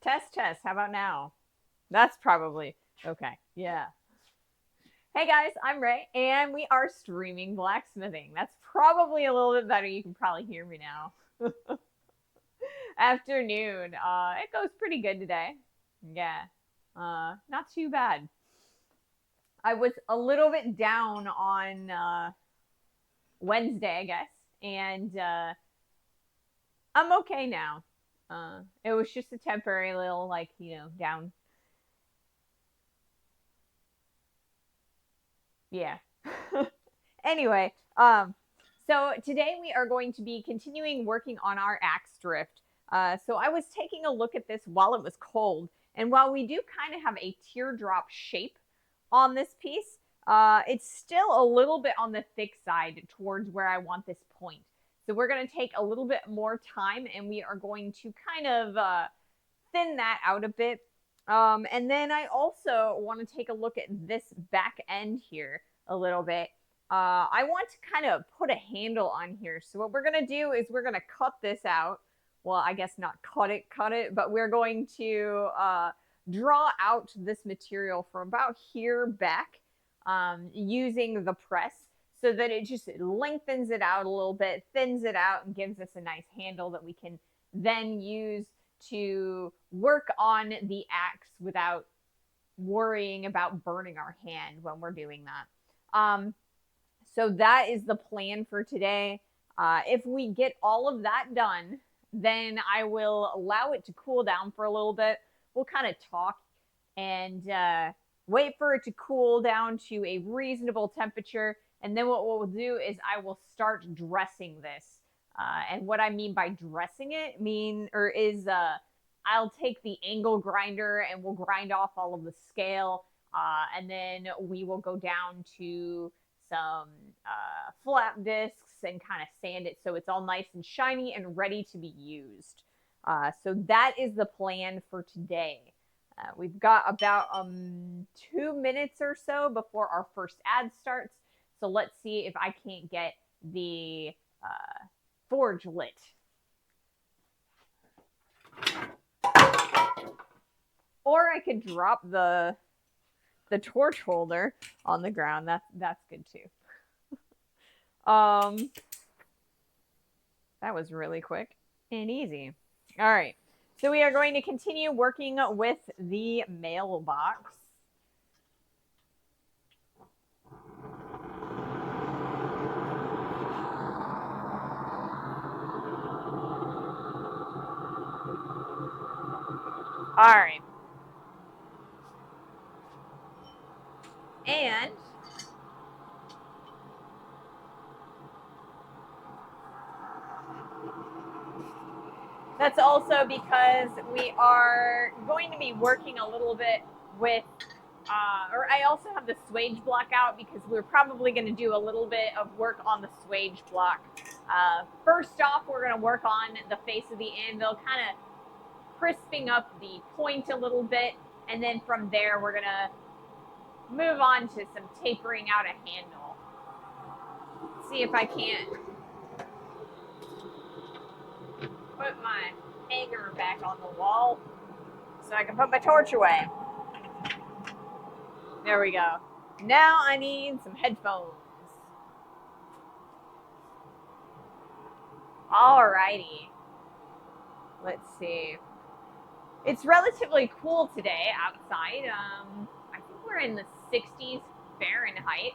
Test, test. How about now? That's probably okay. Yeah. Hey guys, I'm Ray, and we are streaming blacksmithing. That's probably a little bit better. You can probably hear me now. Afternoon. It goes pretty good today. Yeah. Not too bad. I was a little bit down on Wednesday, I guess, and I'm okay now. It was just a temporary little, like, down. Yeah. Anyway, so today we are going to be continuing working on our axe drift. So I was taking a look at this while it was cold, and while we do kind of have a teardrop shape on this piece, it's still a little bit on the thick side towards where I want this point. So we're going to take a little bit more time, and we are going to kind of thin that out a bit. And then I also want to take a look at this back end here a little bit. I want to kind of put a handle on here. So what we're going to do is we're going to cut this out. Well, I guess not cut it, but we're going to draw out this material from about here back using the press so that it just lengthens it out a little bit, thins it out, and gives us a nice handle that we can then use to work on the axe without worrying about burning our hand when we're doing that. So that is the plan for today. If we get all of that done, then I will allow it to cool down for a little bit. We'll kind of talk and wait for it to cool down to a reasonable temperature. And then what we'll do is I will start dressing this. And what I mean by dressing it is I'll take the angle grinder and we'll grind off all of the scale. And then we will go down to some flat discs and kind of sand it so it's all nice and shiny and ready to be used. So that is the plan for today. We've got about 2 minutes or so before our first ad starts. So let's see if I can't get the forge lit. Or I could drop the torch holder on the ground. That's good too. That was really quick and easy. All right. So we are going to continue working with the mailbox. All right. And that's also because we are going to be working a little bit with, or I also have the swage block out because we're probably going to do a little bit of work on the swage block. First off, we're going to work on the face of the anvil, kind of crisping up the point a little bit. And then from there, we're going to move on to some tapering out a handle. See if I can't put my hanger back on the wall so I can put my torch away. There we go. Now I need some headphones. Alrighty. Let's see. It's relatively cool today outside. I think we're in the 60s Fahrenheit,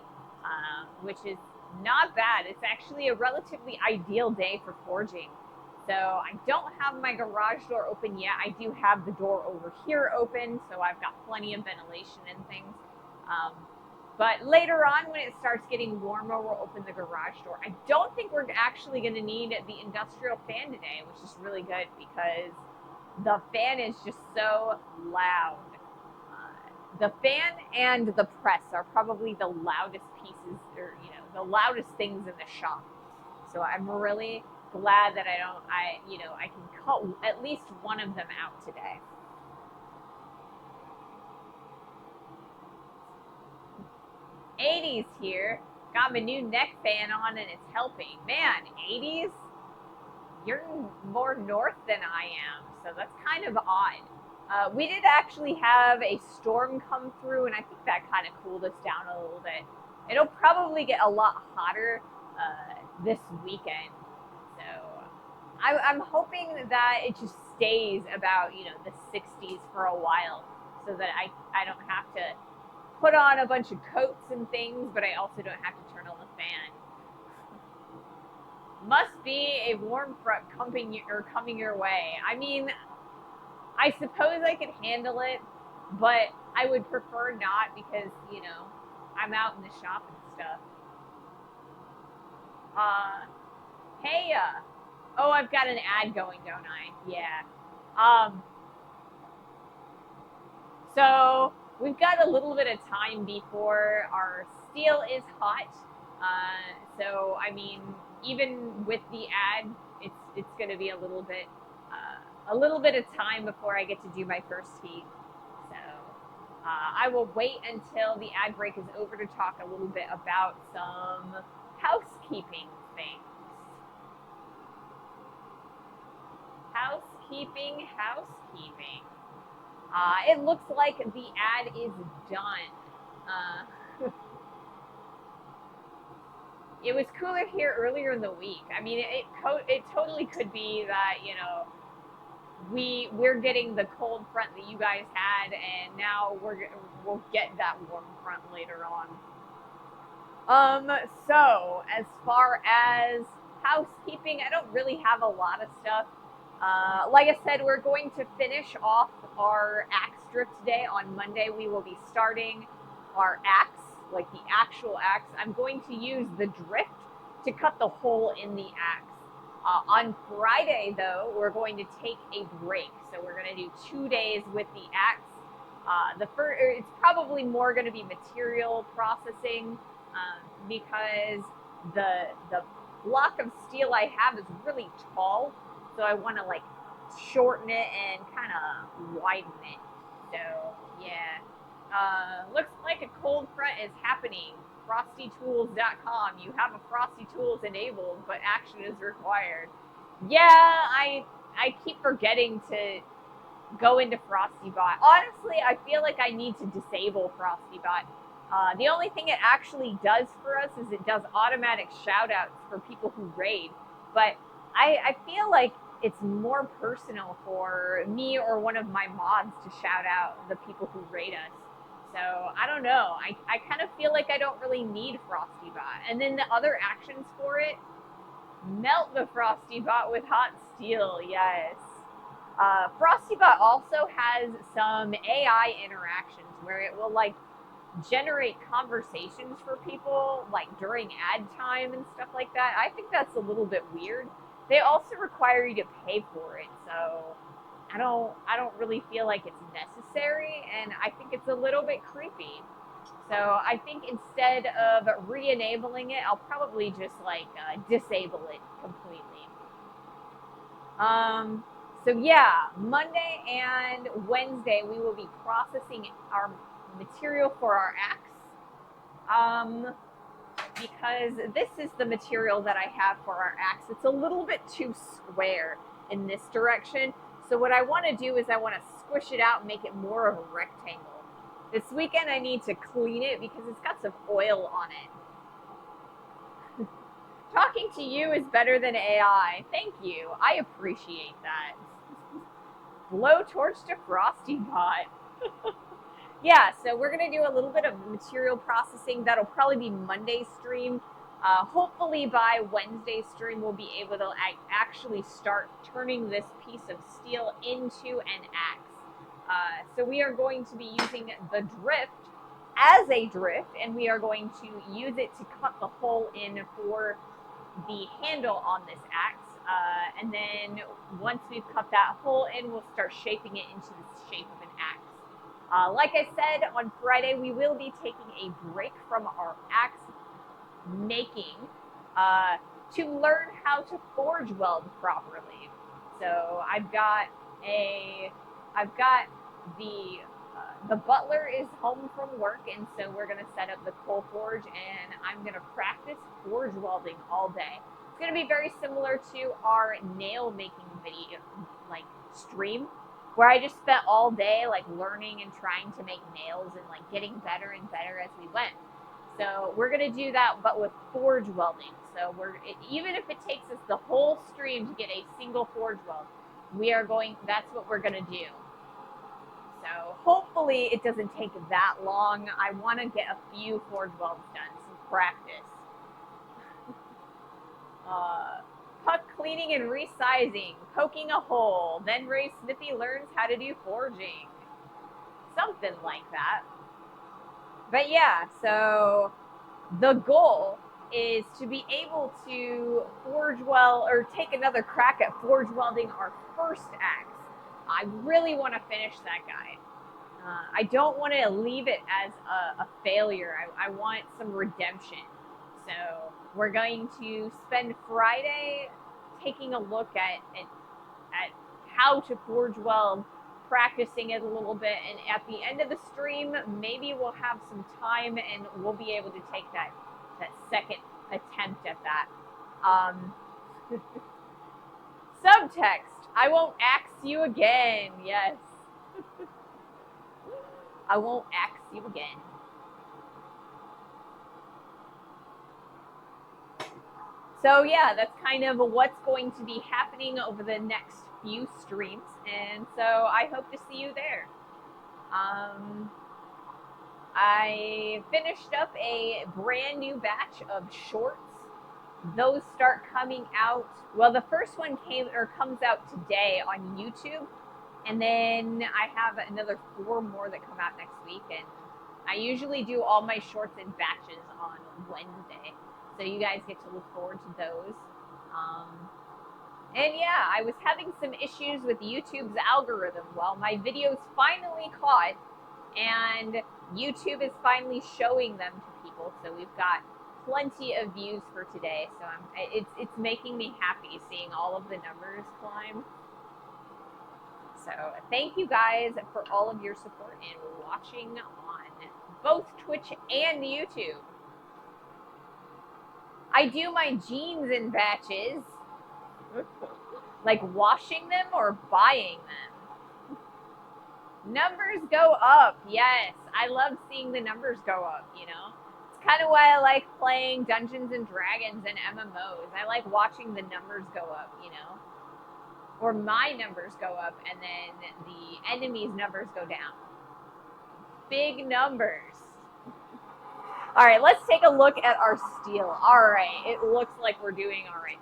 which is not bad. It's actually a relatively ideal day for forging. So I don't have my garage door open yet. I do have the door over here open, so I've got plenty of ventilation and things. But later on, when it starts getting warmer, we'll open the garage door. I don't think we're actually going to need the industrial fan today, which is really good because the fan is just so loud. The fan and the press are probably the loudest pieces, or the loudest things in the shop. So I'm really glad that I can cut at least one of them out today. '80s here. Got my new neck fan on and it's helping. Man, '80s? You're more north than I am, so that's kind of odd. We did actually have a storm come through, and I think that kind of cooled us down a little bit. It'll probably get a lot hotter this weekend, so I'm hoping that it just stays about the 60s for a while, so that I don't have to put on a bunch of coats and things, but I also don't have to turn on the fan. Must be a warm front coming your way. I mean, I suppose I could handle it, but I would prefer not because, I'm out in the shop and stuff. Uh, hey, oh, I've got an ad going, don't I? Yeah. Um, so we've got a little bit of time before our steel is hot. So I mean, even with the ad, it's going to be a little bit of time before I get to do my first heat. So I will wait until the ad break is over to talk a little bit about some housekeeping things. Housekeeping. It looks like the ad is done. It was cooler here earlier in the week. I mean, it totally could be that we're getting the cold front that you guys had, and now we'll get that warm front later on. So as far as housekeeping, I don't really have a lot of stuff. Like I said, we're going to finish off our axe drift today. On Monday, we will be starting our axe, like the actual axe. I'm going to use the drift to cut the hole in the axe. On Friday, though, we're going to take a break. So we're going to do 2 days with the axe. It's probably more going to be material processing because the block of steel I have is really tall. So I want to like shorten it and kind of widen it. So yeah, looks like a cold front is happening. FrostyTools.com. You have a Frosty Tools enabled, but action is required. Yeah, I keep forgetting to go into FrostyBot. Honestly, I feel like I need to disable FrostyBot. The only thing it actually does for us is it does automatic shoutouts for people who raid. But I feel like it's more personal for me or one of my mods to shout out the people who raid us. So I don't know. I kind of feel like I don't really need FrostyBot. And then the other actions for it, melt the FrostyBot with hot steel. Yes. FrostyBot also has some AI interactions where it will like generate conversations for people like during ad time and stuff like that. I think that's a little bit weird. They also require you to pay for it, so I don't really feel like it's necessary, and I think it's a little bit creepy. So I think instead of re-enabling it, I'll probably just like disable it completely. So yeah, Monday and Wednesday we will be processing our material for our axe. Because this is the material that I have for our axe. It's a little bit too square in this direction. So what I want to do is I want to squish it out and make it more of a rectangle. This weekend I need to clean it because it's got some oil on it. Talking to you is better than AI. Thank you. I appreciate that. Blowtorch to FrostyBot. Yeah, so we're going to do a little bit of material processing. That'll probably be Monday's stream. Hopefully by Wednesday's stream, we'll be able to actually start turning this piece of steel into an axe. So we are going to be using the drift as a drift, and we are going to use it to cut the hole in for the handle on this axe. And then once we've cut that hole in, we'll start shaping it into the shape of an axe. Like I said, on Friday, we will be taking a break from our axe making to learn how to forge weld properly. So I've got the butler is home from work, and so we're going to set up the coal forge, and I'm going to practice forge welding all day. It's going to be very similar to our nail making video, like stream. where I just spent all day like learning and trying to make nails and like getting better and better as we went. So we're gonna do that, but with forge welding. So even if it takes us the whole stream to get a single forge weld, that's what we're gonna do. So hopefully it doesn't take that long. I want to get a few forge welds done, some practice. Puck cleaning and resizing, poking a hole, then Ray Smithy learns how to do forging. Something like that. But yeah, so the goal is to be able to forge weld or take another crack at forge welding our first axe. I really want to finish that guy. I don't want to leave it as a failure. I want some redemption. So we're going to spend Friday taking a look at how to forge weld, practicing it a little bit, and at the end of the stream, maybe we'll have some time and we'll be able to take that second attempt at that. Subtext, I won't axe you again. Yes. I won't axe you again. So yeah, that's kind of what's going to be happening over the next few streams. And so I hope to see you there. I finished up a brand new batch of shorts. Those start coming out. Well, the first one comes out today on YouTube. And then I have another 4 more that come out next week. And I usually do all my shorts in batches on Wednesday. So you guys get to look forward to those. And yeah, I was having some issues with YouTube's algorithm. Well, my videos finally caught, and YouTube is finally showing them to people. So we've got plenty of views for today. So it's making me happy seeing all of the numbers climb. So thank you guys for all of your support and watching on both Twitch and YouTube. I do my jeans in batches. Like washing them or buying them. Numbers go up. Yes, I love seeing the numbers go up, you know. It's kind of why I like playing Dungeons and Dragons and MMOs. I like watching the numbers go up, you know. Or my numbers go up and then the enemy's numbers go down. Big numbers. All right, let's take a look at our steel. All right, it looks like we're doing all right.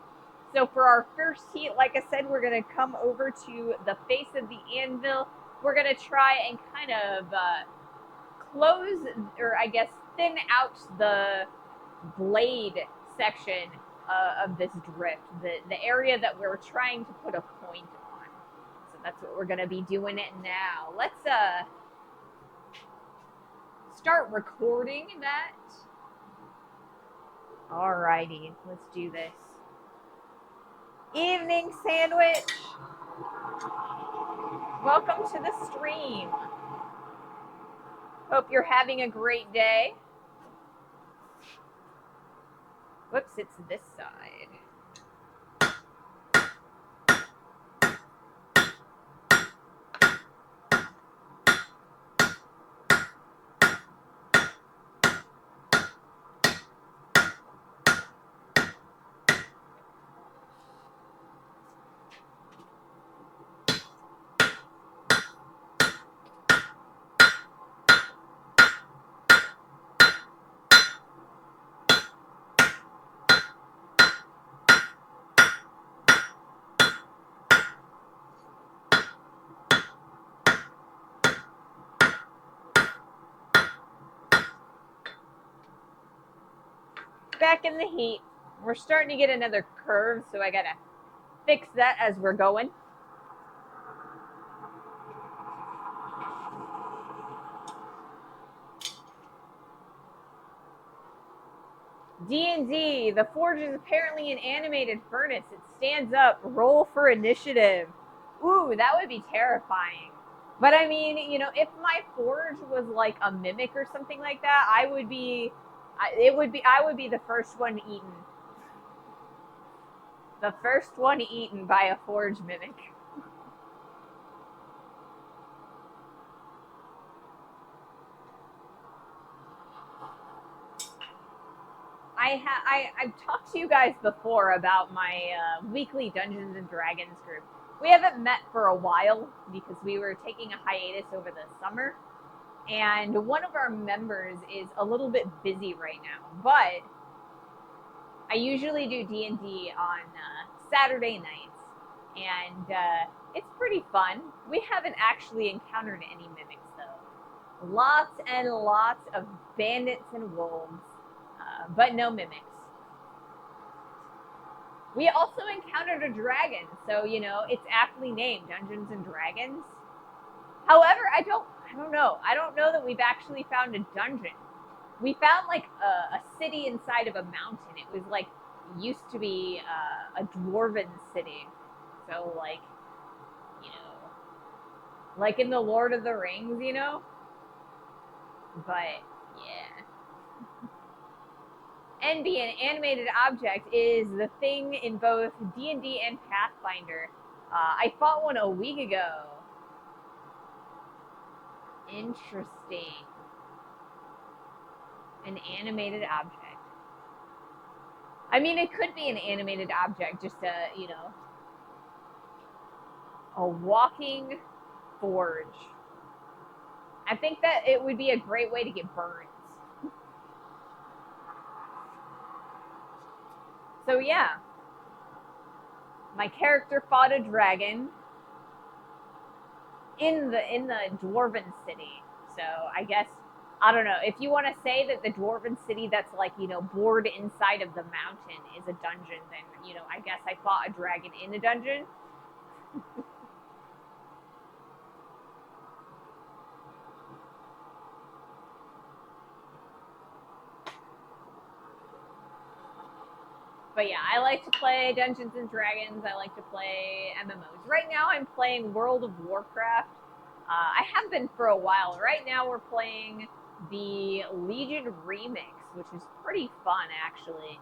So for our first heat, like I said, we're going to come over to the face of the anvil. We're going to try and kind of close, or I guess thin out the blade section of this drift, the area that we're trying to put a point on. So that's what we're going to be doing it now. Let's start recording that. Alrighty, let's do this. Evening sandwich. Welcome to the stream. Hope you're having a great day. Whoops, it's this side. Back in the heat. We're starting to get another curve, so I gotta fix that as we're going. D&D, the forge is apparently an animated furnace. It stands up. Roll for initiative. Ooh, that would be terrifying. But I mean, you know, if my forge was like a mimic or something like that, I would be the first one eaten. The first one eaten by a forge mimic. I've talked to you guys before about my weekly Dungeons and Dragons group. We haven't met for a while because we were taking a hiatus over the summer, and one of our members is a little bit busy right now. But I usually do D&D on Saturday nights, and it's pretty fun. We haven't actually encountered any mimics though. Lots and lots of bandits and wolves, but no mimics. We also encountered a dragon, so you know it's aptly named Dungeons and Dragons. However, I don't know. I don't know that we've actually found a dungeon. We found like a city inside of a mountain. It was like used to be a dwarven city, so like you know, like in the Lord of the Rings, you know. But yeah. NB, an animated object, is the thing in both D&D and Pathfinder. I fought one a week ago. Interesting. An animated object. I mean, it could be an animated object, just a, you know, a walking forge. I think that it would be a great way to get burns. So yeah, my character fought a dragon in the dwarven city. So I guess I don't know if you want to say that the dwarven city that's like you know bored inside of the mountain is a dungeon. Then you know I guess I fought a dragon in a dungeon. But yeah, I like to play Dungeons and Dragons. I like to play MMOs. Right now, I'm playing World of Warcraft. I have been for a while. Right now, we're playing the Legion Remix, which is pretty fun, actually.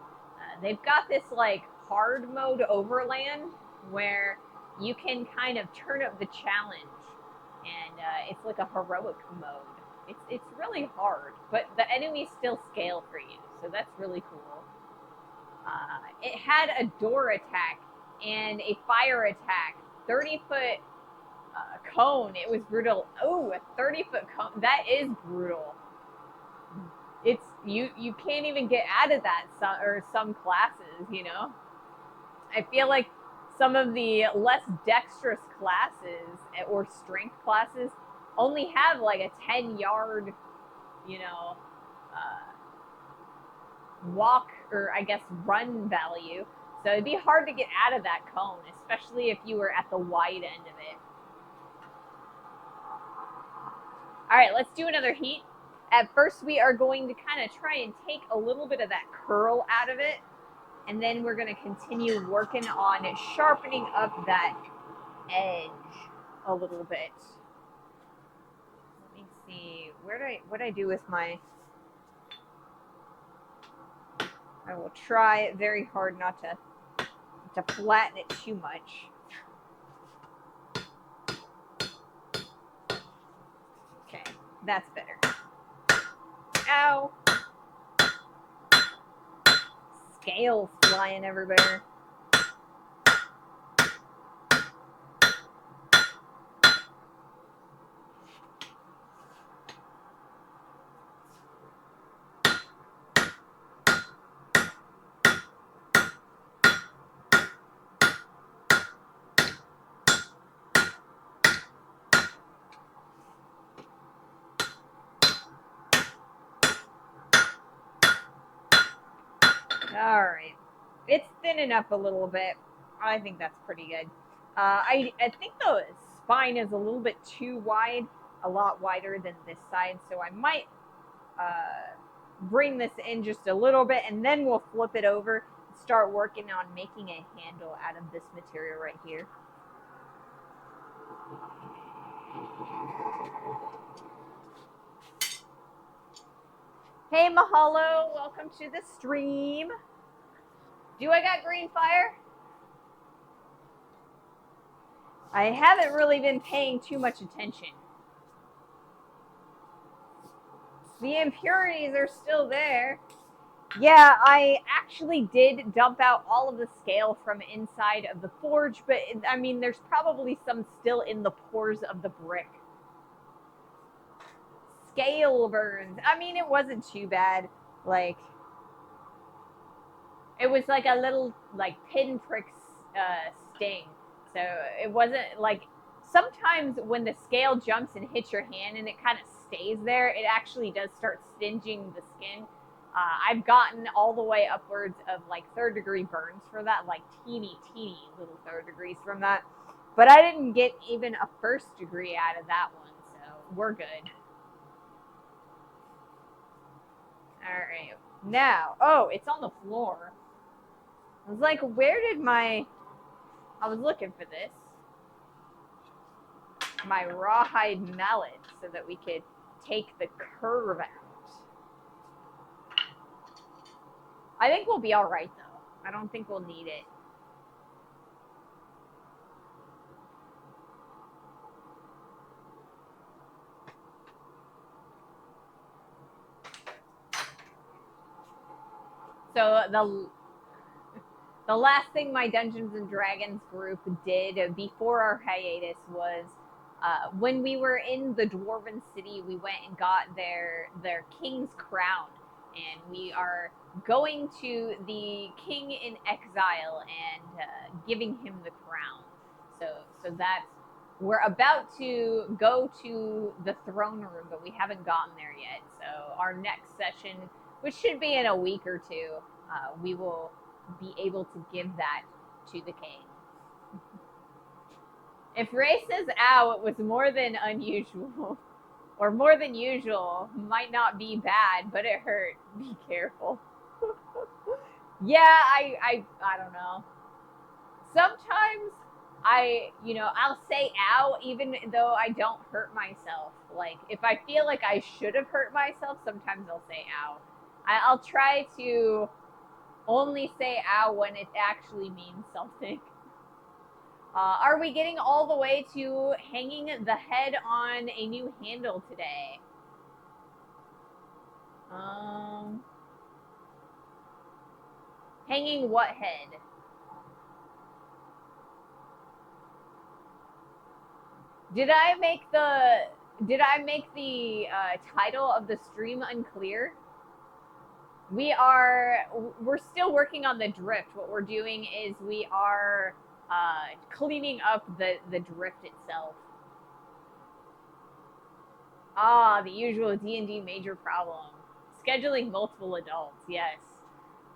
They've got this like hard mode overland where you can kind of turn up the challenge, and it's like a heroic mode. It's really hard, but the enemies still scale for you, so that's really cool. It had a door attack and a fire attack. 30-foot cone. It was brutal. Oh, a 30-foot cone. That is brutal. It's you can't even get out of that some classes, you know. I feel like some of the less dexterous classes or strength classes only have like a 10-yard, you know, walk or I guess run value. So it'd be hard to get out of that cone, especially if you were at the wide end of it. All right, let's do another heat. At first, we are going to kind of try and take a little bit of that curl out of it, and then we're going to continue working on sharpening up that edge a little bit. Let me see. What do I do with my... I will try very hard not to flatten it too much. Okay, that's better. Ow! Scales flying everywhere. All right, it's thinning up a little bit. I think that's pretty good. I think the spine is a little bit too wide, a lot wider than this side, so I might bring this in just a little bit, and then we'll flip it over and start working on making a handle out of this material right here. Hey, Mahalo, welcome to the stream. Do I got green fire? I haven't really been paying too much attention. The impurities are still there. Yeah, I actually did dump out all of the scale from inside of the forge, but I mean, there's probably some still in the pores of the brick. Scale burns. I mean, it wasn't too bad. Like, it was like a little like pinprick sting. So it wasn't like sometimes when the scale jumps and hits your hand and it kind of stays there, it actually does start stinging the skin. I've gotten all the way upwards of like third degree burns for that, like teeny little third degrees from that. But I didn't get even a first degree out of that one, so we're good. All right. Now, oh, it's on the floor. I was like, where did my. I was looking for this. My rawhide mallet so that we could take the curve out. I think we'll be all right, though. I don't think we'll need it. So the last thing my Dungeons and Dragons group did before our hiatus was when we were in the Dwarven City, we went and got their king's crown, and we are going to the king in exile and giving him the crown. So that's we're about to go to the throne room, but we haven't gotten there yet. So our next session, which should be in a week or two, we will be able to give that to the king. If Ray says ow, it was more than unusual. Or more than usual. Might not be bad, but it hurt. Be careful. Yeah, I don't know. Sometimes I'll say ow even though I don't hurt myself. Like, if I feel like I should have hurt myself, sometimes I'll say ow. I'll try to only say ow when it actually means something. Are we getting all the way to hanging the head on a new handle today? Hanging what head? Did I make the title of the stream unclear? We're still working on the drift. What we're doing is we are cleaning up the drift itself. The usual D&D major problem. Scheduling multiple adults. Yes,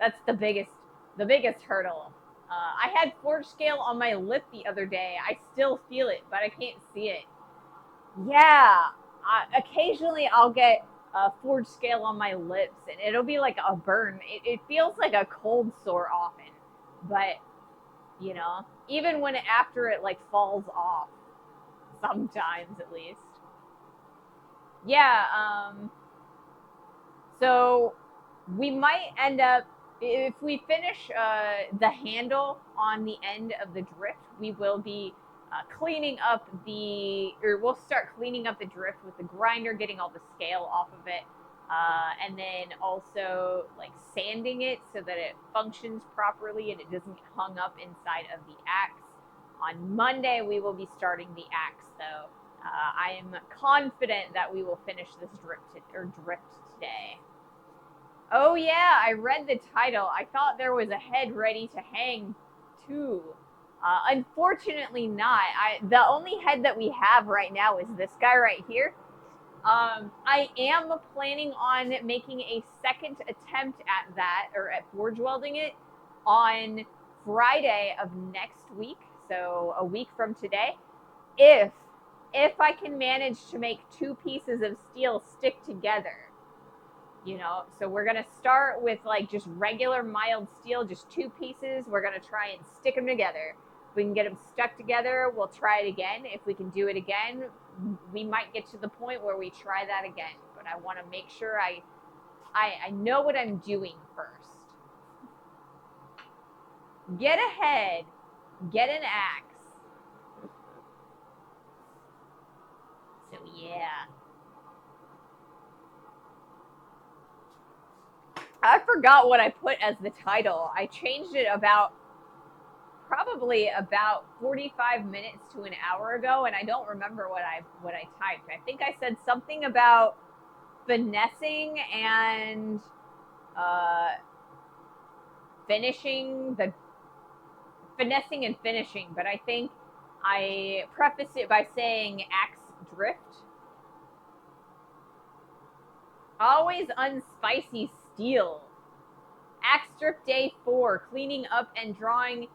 that's the biggest hurdle. I had forge scale on my lip the other day. I still feel it, but I can't see it. Yeah, occasionally I'll get a forge scale on my lips, and it'll be like a burn. It feels like a cold sore often, but even when after it like falls off, sometimes at least. Yeah. So we might end up if we finish the handle on the end of the drift, we will be cleaning up we'll start cleaning up the drift with the grinder, getting all the scale off of it, and then also like sanding it so that it functions properly and it doesn't get hung up inside of the axe. On Monday, we will be starting the axe, though. I am confident that we will finish this drift today. Oh yeah, I read the title. I thought there was a head ready to hang too. Unfortunately not. The only head that we have right now is this guy right here. I am planning on making a second attempt at that, or at forge welding it, on Friday of next week, so a week from today, if I can manage to make two pieces of steel stick together. So we're gonna start with like just regular mild steel, just two pieces. We're gonna try and stick them together. If we can get them stuck together, we'll try it again. If we can do it again, we might get to the point where we try that again. But I want to make sure I know what I'm doing first. Get ahead. Get an axe. So yeah. I forgot what I put as the title. I changed it probably about 45 minutes to an hour ago, and I don't remember what I typed. I think I said something about finessing and uh, finessing and finishing, but I think I preface it by saying axe drift. Always unspicy steel. Axe drift day 4, cleaning up and drawing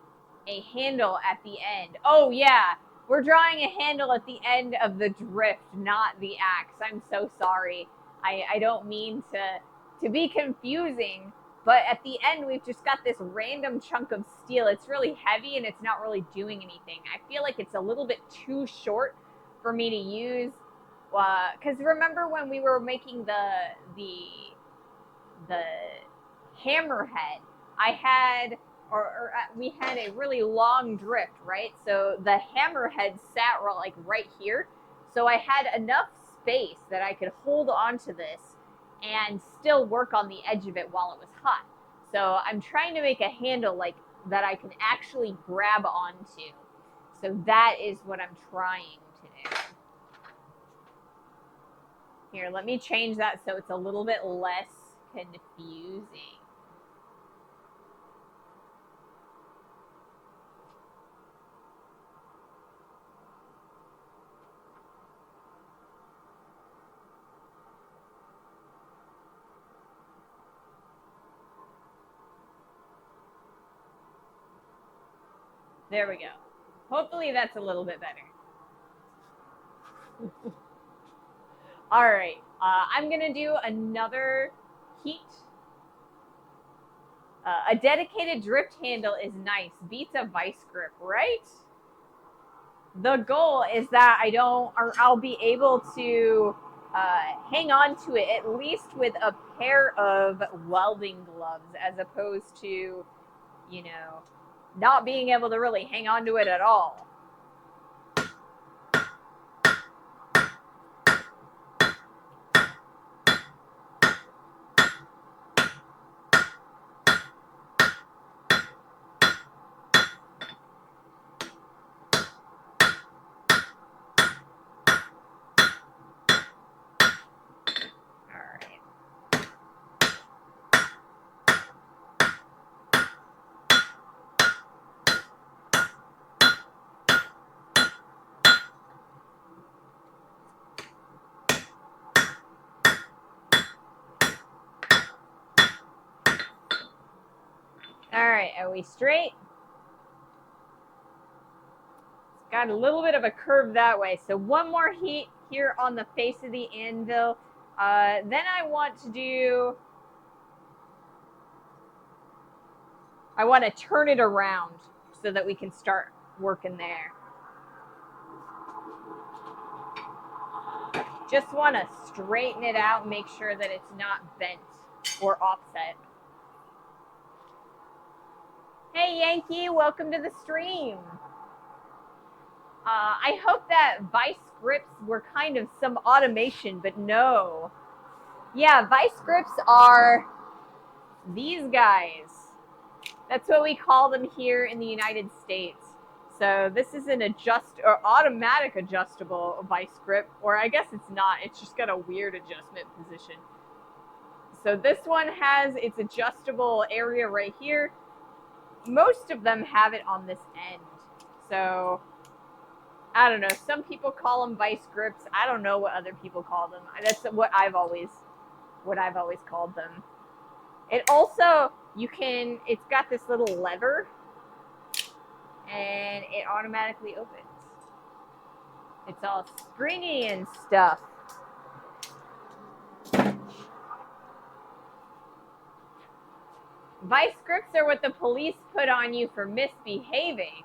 a handle at the end. Oh yeah, we're drawing a handle at the end of the drift, not the axe. I'm so sorry. I don't mean to be confusing, but at the end we've just got this random chunk of steel. It's really heavy and it's not really doing anything. I feel like it's a little bit too short for me to use. Because remember when we were making the hammerhead, I had we had a really long drift, right? So the hammerhead sat like right here. So I had enough space that I could hold onto this and still work on the edge of it while it was hot. So I'm trying to make a handle like that I can actually grab onto. So that is what I'm trying to do. Here, let me change that so it's a little bit less confusing. There we go. Hopefully that's a little bit better. All right, I'm gonna do another heat. A dedicated drift handle is nice. Beats a vice grip, right? The goal is that I'll be able to hang on to it at least with a pair of welding gloves, as opposed to, not being able to really hang on to it at all. All right, are we straight? It's got a little bit of a curve that way. So one more heat here on the face of the anvil. Then I want to turn it around so that we can start working there. Just want to straighten it out, make sure that it's not bent or offset. Hey Yankee, welcome to the stream. I hope that vice grips were kind of some automation, but no. Yeah, vice grips are these guys. That's what we call them here in the United States. So this is an automatic adjustable vice grip, or I guess it's not. It's just got a weird adjustment position. So this one has its adjustable area right here. Most of them have it on this end. So I don't know. Some people call them vice grips. I don't know what other people call them. That's what I've always called them. It also, it's got this little lever and it automatically opens. It's all springy and stuff. Vice grips are what the police put on you for misbehaving.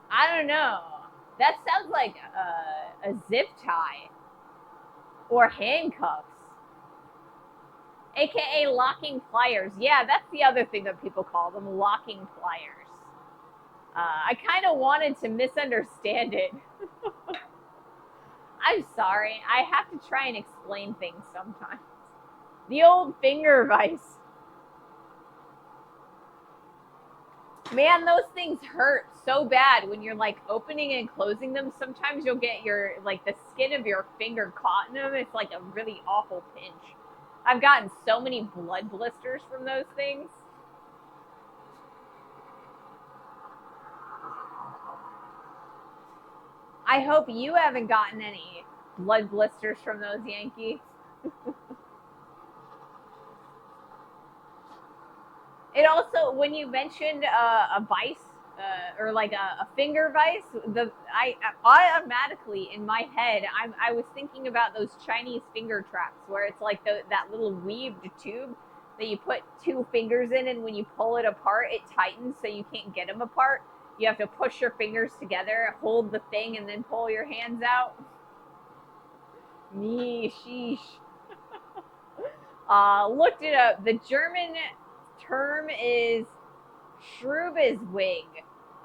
I don't know. That sounds like a zip tie or handcuffs, aka locking pliers. Yeah, that's the other thing that people call them, locking pliers. I kind of wanted to misunderstand it. I'm sorry. I have to try and explain things sometimes. The old finger vice. Man, those things hurt so bad when you're like opening and closing them. Sometimes you'll get your like the skin of your finger caught in them. It's like a really awful pinch. I've gotten so many blood blisters from those things. I hope you haven't gotten any blood blisters from those, Yankee. It also, when you mentioned a vice or like a finger vice, I automatically in my head I was thinking about those Chinese finger traps where it's like that little weaved tube that you put two fingers in, and when you pull it apart, it tightens so you can't get them apart. You have to push your fingers together, hold the thing, and then pull your hands out. Me, sheesh. Looked it up. The German term is Schruberswig.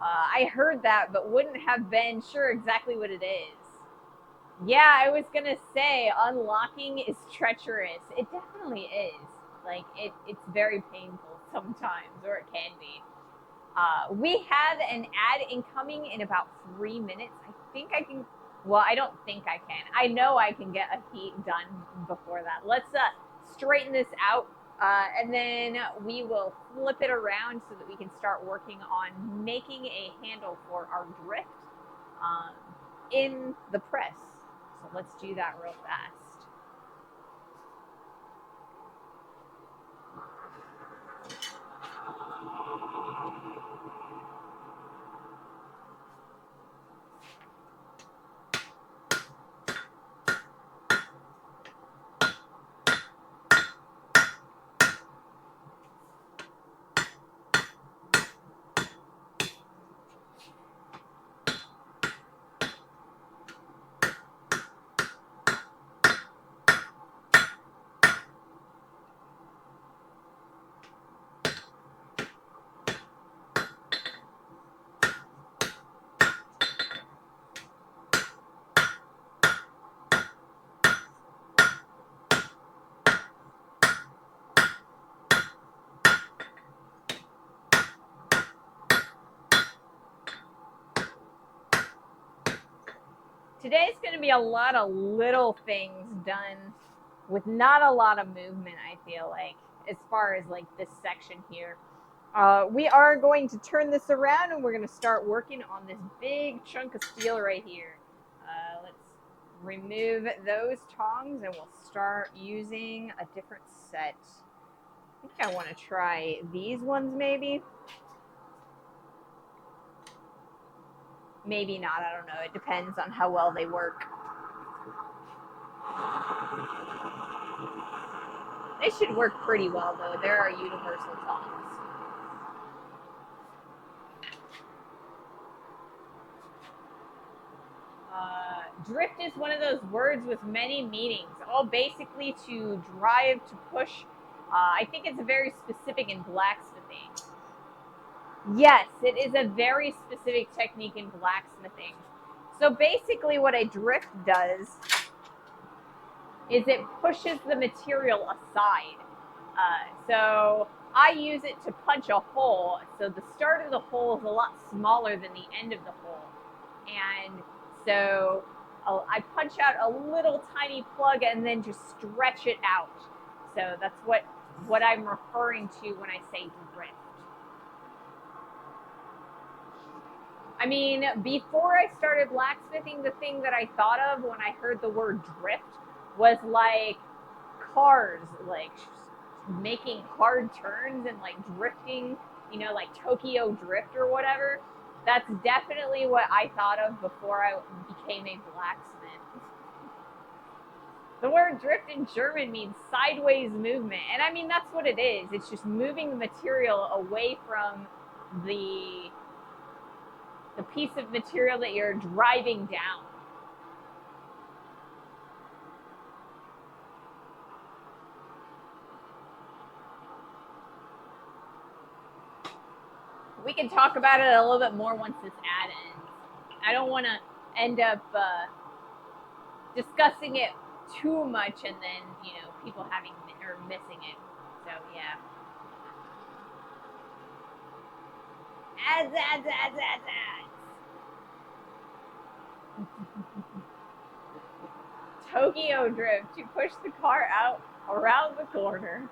I heard that, but wouldn't have been sure exactly what it is. Yeah, I was gonna say unlocking is treacherous. It definitely is. Like it's very painful sometimes, or it can be. We have an ad incoming in about 3 minutes. I think I can. Well, I don't think I can. I know I can get a heat done before that. Let's straighten this out, and then we will flip it around so that we can start working on making a handle for our drift um, in the press. So let's do that real fast. Today's going to be a lot of little things done with not a lot of movement, I feel like, as far as like this section here. We are going to turn this around and we're going to start working on this big chunk of steel right here. Let's remove those tongs and we'll start using a different set. I think I want to try these ones maybe. Maybe not, I don't know. It depends on how well they work. They should work pretty well though. There are universal tongs. Drift is one of those words with many meanings, all basically to drive, to push. I think it's very specific in blacksmithing. Yes, it is a very specific technique in blacksmithing. So basically, what a drift does is it pushes the material aside. So I use it to punch a hole. So the start of the hole is a lot smaller than the end of the hole. And so I punch out a little tiny plug and then just stretch it out. So that's what I'm referring to when I say drift. I mean, before I started blacksmithing, the thing that I thought of when I heard the word drift was like cars, like making hard turns and like drifting, like Tokyo Drift or whatever. That's definitely what I thought of before I became a blacksmith. The word drift in German means sideways movement. And I mean, that's what it is. It's just moving the material away from the piece of material that you're driving down. We can talk about it a little bit more once this ad ends. I don't want to end up discussing it too much and then, you know, people having or missing it. So yeah. Ads. Tokyo Drift. You push the car out around the corner.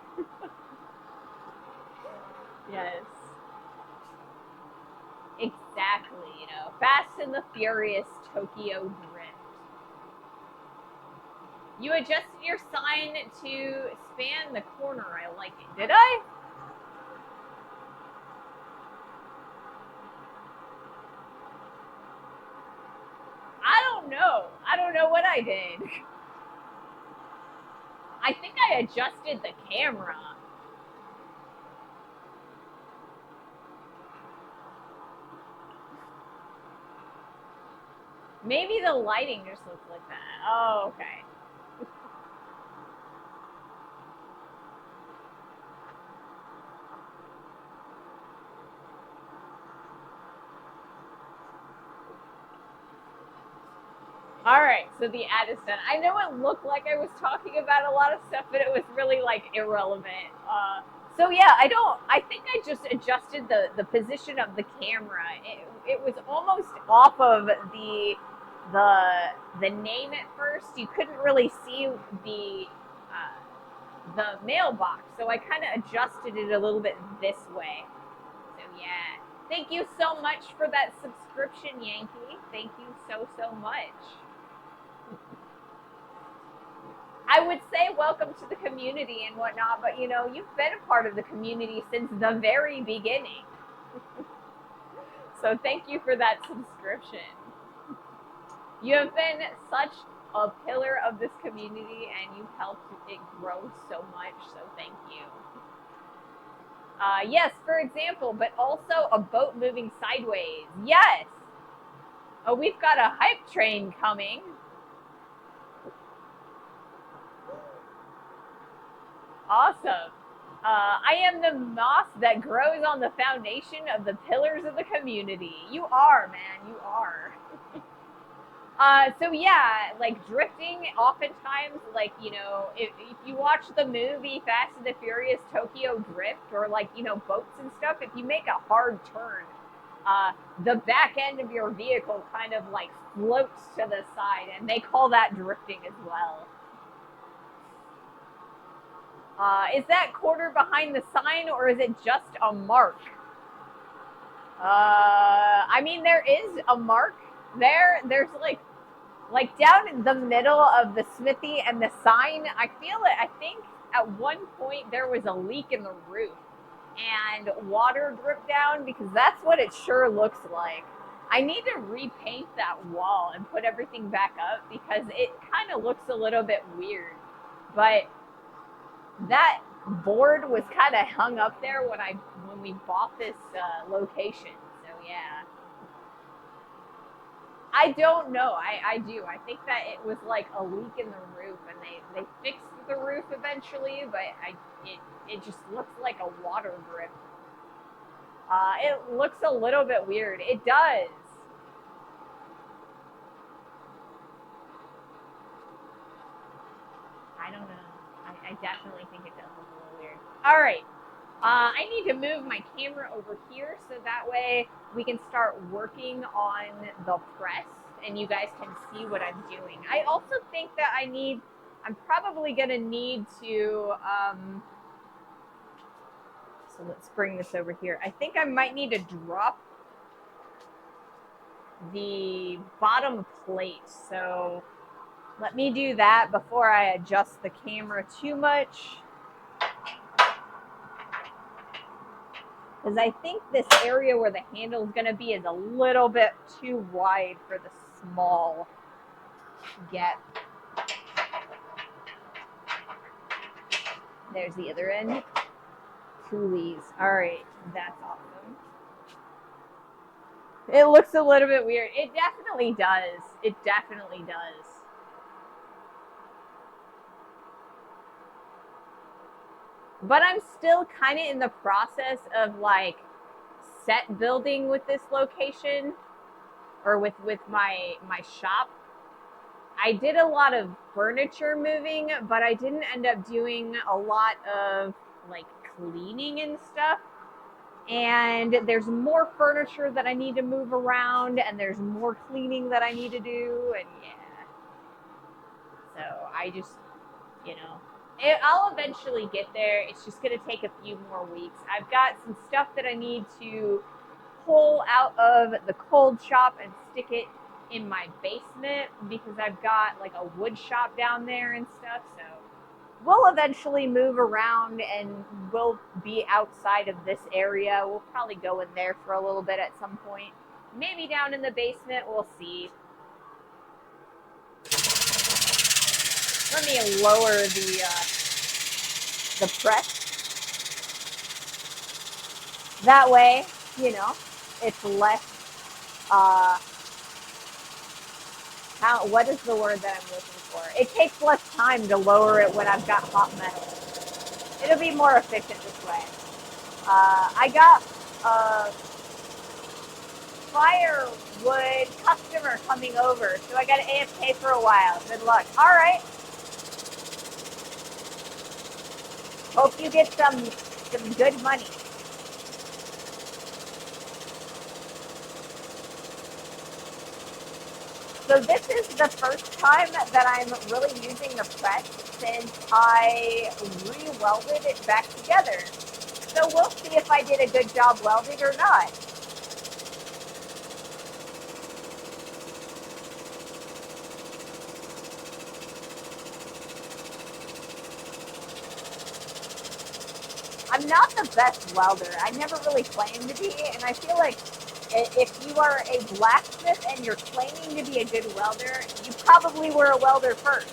Yes. Exactly, you know. Fast and the Furious Tokyo Drift. You adjusted your sign to span the corner. I like it. Did I? I don't know. I don't know what I did. I think I adjusted the camera. Maybe the lighting just looks like that. Oh, okay. All right, so the ad is done. I know it looked like I was talking about a lot of stuff, but it was really like irrelevant. So yeah, I think I just adjusted the position of the camera. It was almost off of the name at first. You couldn't really see the mailbox, so I kind of adjusted it a little bit this way. So yeah, thank you so much for that subscription, Yankee. Thank you so much. I would say welcome to the community and whatnot, but you know, you've been a part of the community since the very beginning. So thank you for that subscription. You have been such a pillar of this community and you've helped it grow so much, so thank you. Yes, for example, but also a boat moving sideways. Yes. Oh, we've got a hype train coming. Awesome. I am the moss that grows on the foundation of the pillars of the community. You are, man. You are. So yeah, like drifting, oftentimes, like, you know, if you watch the movie Fast and the Furious Tokyo Drift, or like, you know, boats and stuff, if you make a hard turn, the back end of your vehicle kind of like floats to the side, and they call that drifting as well. Is that quarter behind the sign, or is it just a mark? I mean, there is a mark there. There's like down in the middle of the smithy and the sign. I feel it. I think at one point there was a leak in the roof and water dripped down, because that's what it sure looks like. I need to repaint that wall and put everything back up because it kind of looks a little bit weird. But that board was kind of hung up there when we bought this location. So yeah, I don't know. I do. I think that it was like a leak in the roof, and they fixed the roof eventually, but it just looks like a water drip. It looks a little bit weird. It does. I don't know. I definitely think it does look a little weird. All right. I need to move my camera over here so that way we can start working on the press and you guys can see what I'm doing. I also think that I'm probably going to need to, so let's bring this over here. I think I might need to drop the bottom plate. So let me do that before I adjust the camera too much. Because I think this area where the handle is going to be is a little bit too wide for the small gap. There's the other end. Coolies. All right, that's awesome. It looks a little bit weird. It definitely does. It definitely does. But I'm still kind of in the process of like set building with this location, or with my shop. I did a lot of furniture moving, but I didn't end up doing a lot of like cleaning and stuff. And there's more furniture that I need to move around, and there's more cleaning that I need to do, and yeah. So I just, I'll eventually get there. It's just going to take a few more weeks. I've got some stuff that I need to pull out of the cold shop and stick it in my basement because I've got like a wood shop down there and stuff. So we'll eventually move around and we'll be outside of this area. We'll probably go in there for a little bit at some point. Maybe down in the basement. We'll see. Let me lower the press. That way, it's less. What is the word that I'm looking for? It takes less time to lower it when I've got hot metal. It'll be more efficient this way. I got a firewood customer coming over, so I got to AFK for a while. Good luck. All right. Hope you get some good money. So this is the first time that I'm really using the press since I re-welded it back together. So we'll see if I did a good job welding or not. I'm not the best welder. I never really claimed to be, and I feel like if you are a blacksmith and you're claiming to be a good welder, you probably were a welder first.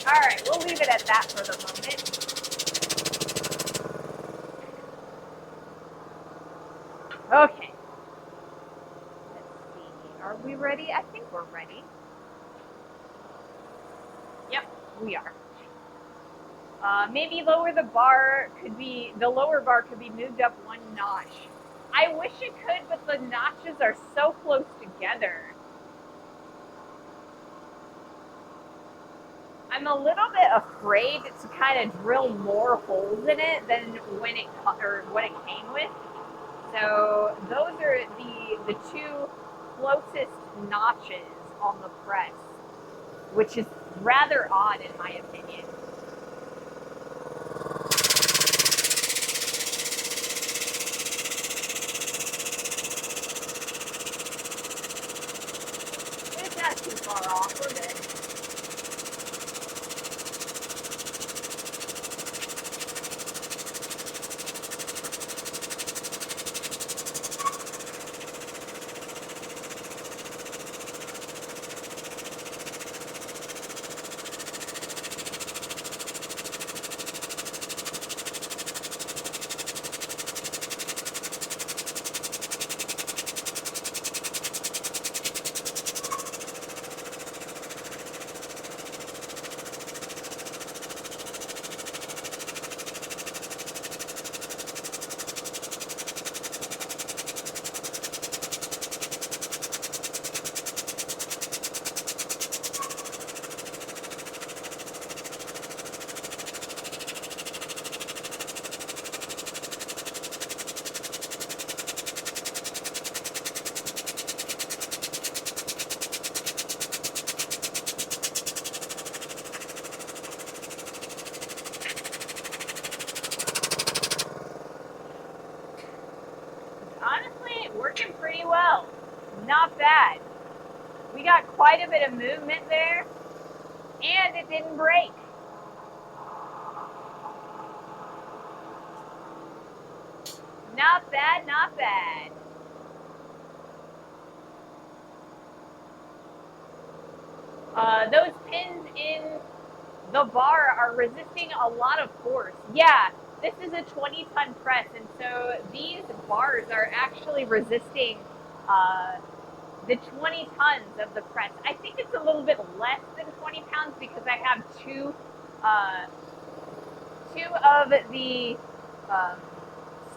All right, we'll leave it at that for the moment. Okay. Let's see. Are we ready? I think we're ready. Yep, we are. Maybe the lower bar could be moved up one notch. I wish it could, but the notches are so close together. I'm a little bit afraid to kind of drill more holes in it than what it came with. So those are the two closest notches on the press, which is rather odd in my opinion. It's not too far off, we're good. Honestly, working pretty well. Not bad. We got quite a bit of movement there, and it didn't break. Not bad, not bad. Those pins in the bar are resisting a lot of force. Yeah, this is a 20-ton press, and so these bars are actually resisting the 20 tons of the press. I think it's a little bit less than 20 pounds because I have two of the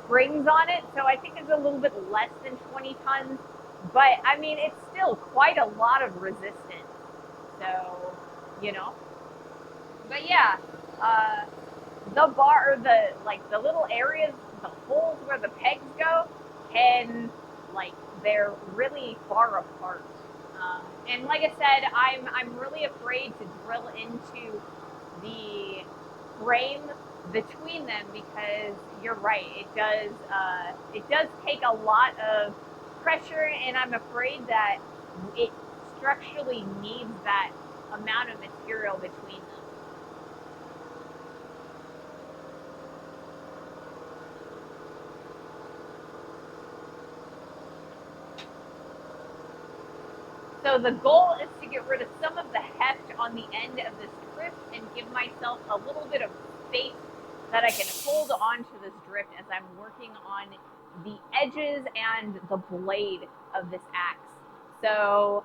springs on it, so I think it's a little bit less than 20 tons. But I mean, it's still quite a lot of resistance. So, you know. But yeah, the bar, the like the little areas, the holes where the pegs go, can like they're really far apart. And like I said, I'm really afraid to drill into the frame between them because you're right, it does take a lot of pressure, and I'm afraid that it structurally needs that amount of material between them. So the goal is to get rid of some of the heft on the end of this drift and give myself a little bit of space that I can hold onto this drift as I'm working on the edges and the blade of this axe. So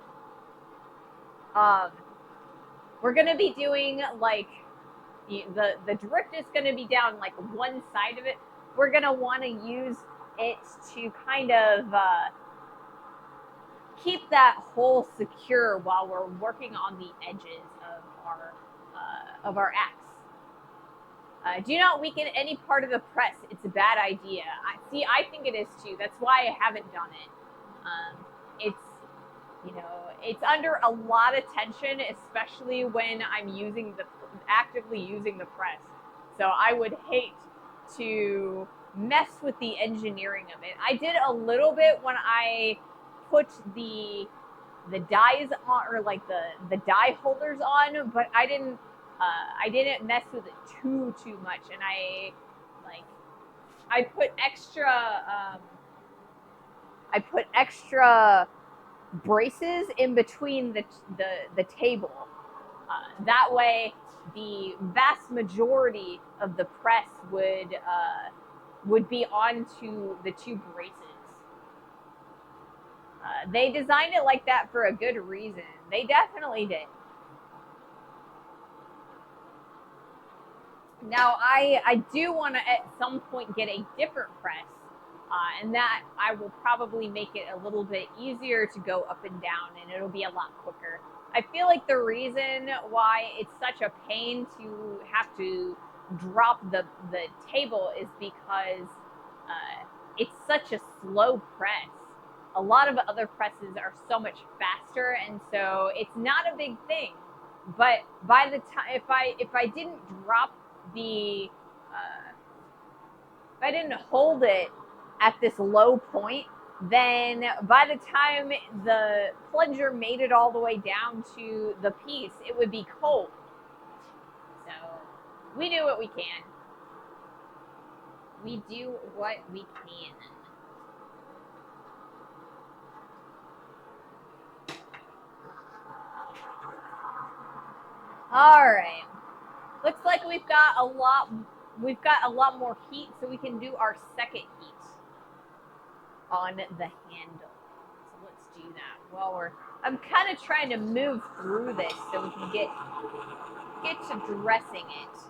we're going to be doing like the drift is going to be down like one side of it. We're going to want to use it to kind of keep that hole secure while we're working on the edges of our axe. Do not weaken any part of the press. It's a bad idea. I think it is too. That's why I haven't done it. It's, it's under a lot of tension, especially when I'm actively using the press. So I would hate to mess with the engineering of it. I did a little bit when I put the dies on, or like the die holders on, but I didn't mess with it too much, and I put extra braces in between the table. That way, the vast majority of the press would be onto the two braces. They designed it like that for a good reason. They definitely did. Now, I do want to at some point get a different press, and that I will probably make it a little bit easier to go up and down, and it'll be a lot quicker. I feel like the reason why it's such a pain to have to drop the table is because it's such a slow press. A lot of other presses are so much faster, and so it's not a big thing. But by the time, if I didn't drop if I didn't hold it at this low point, then by the time the plunger made it all the way down to the piece, it would be cold. So we do what we can. We do what we can. All right. Looks like we've got a lot more heat, so we can do our second heat on the handle. So let's do that. I'm kind of trying to move through this so we can get to dressing it.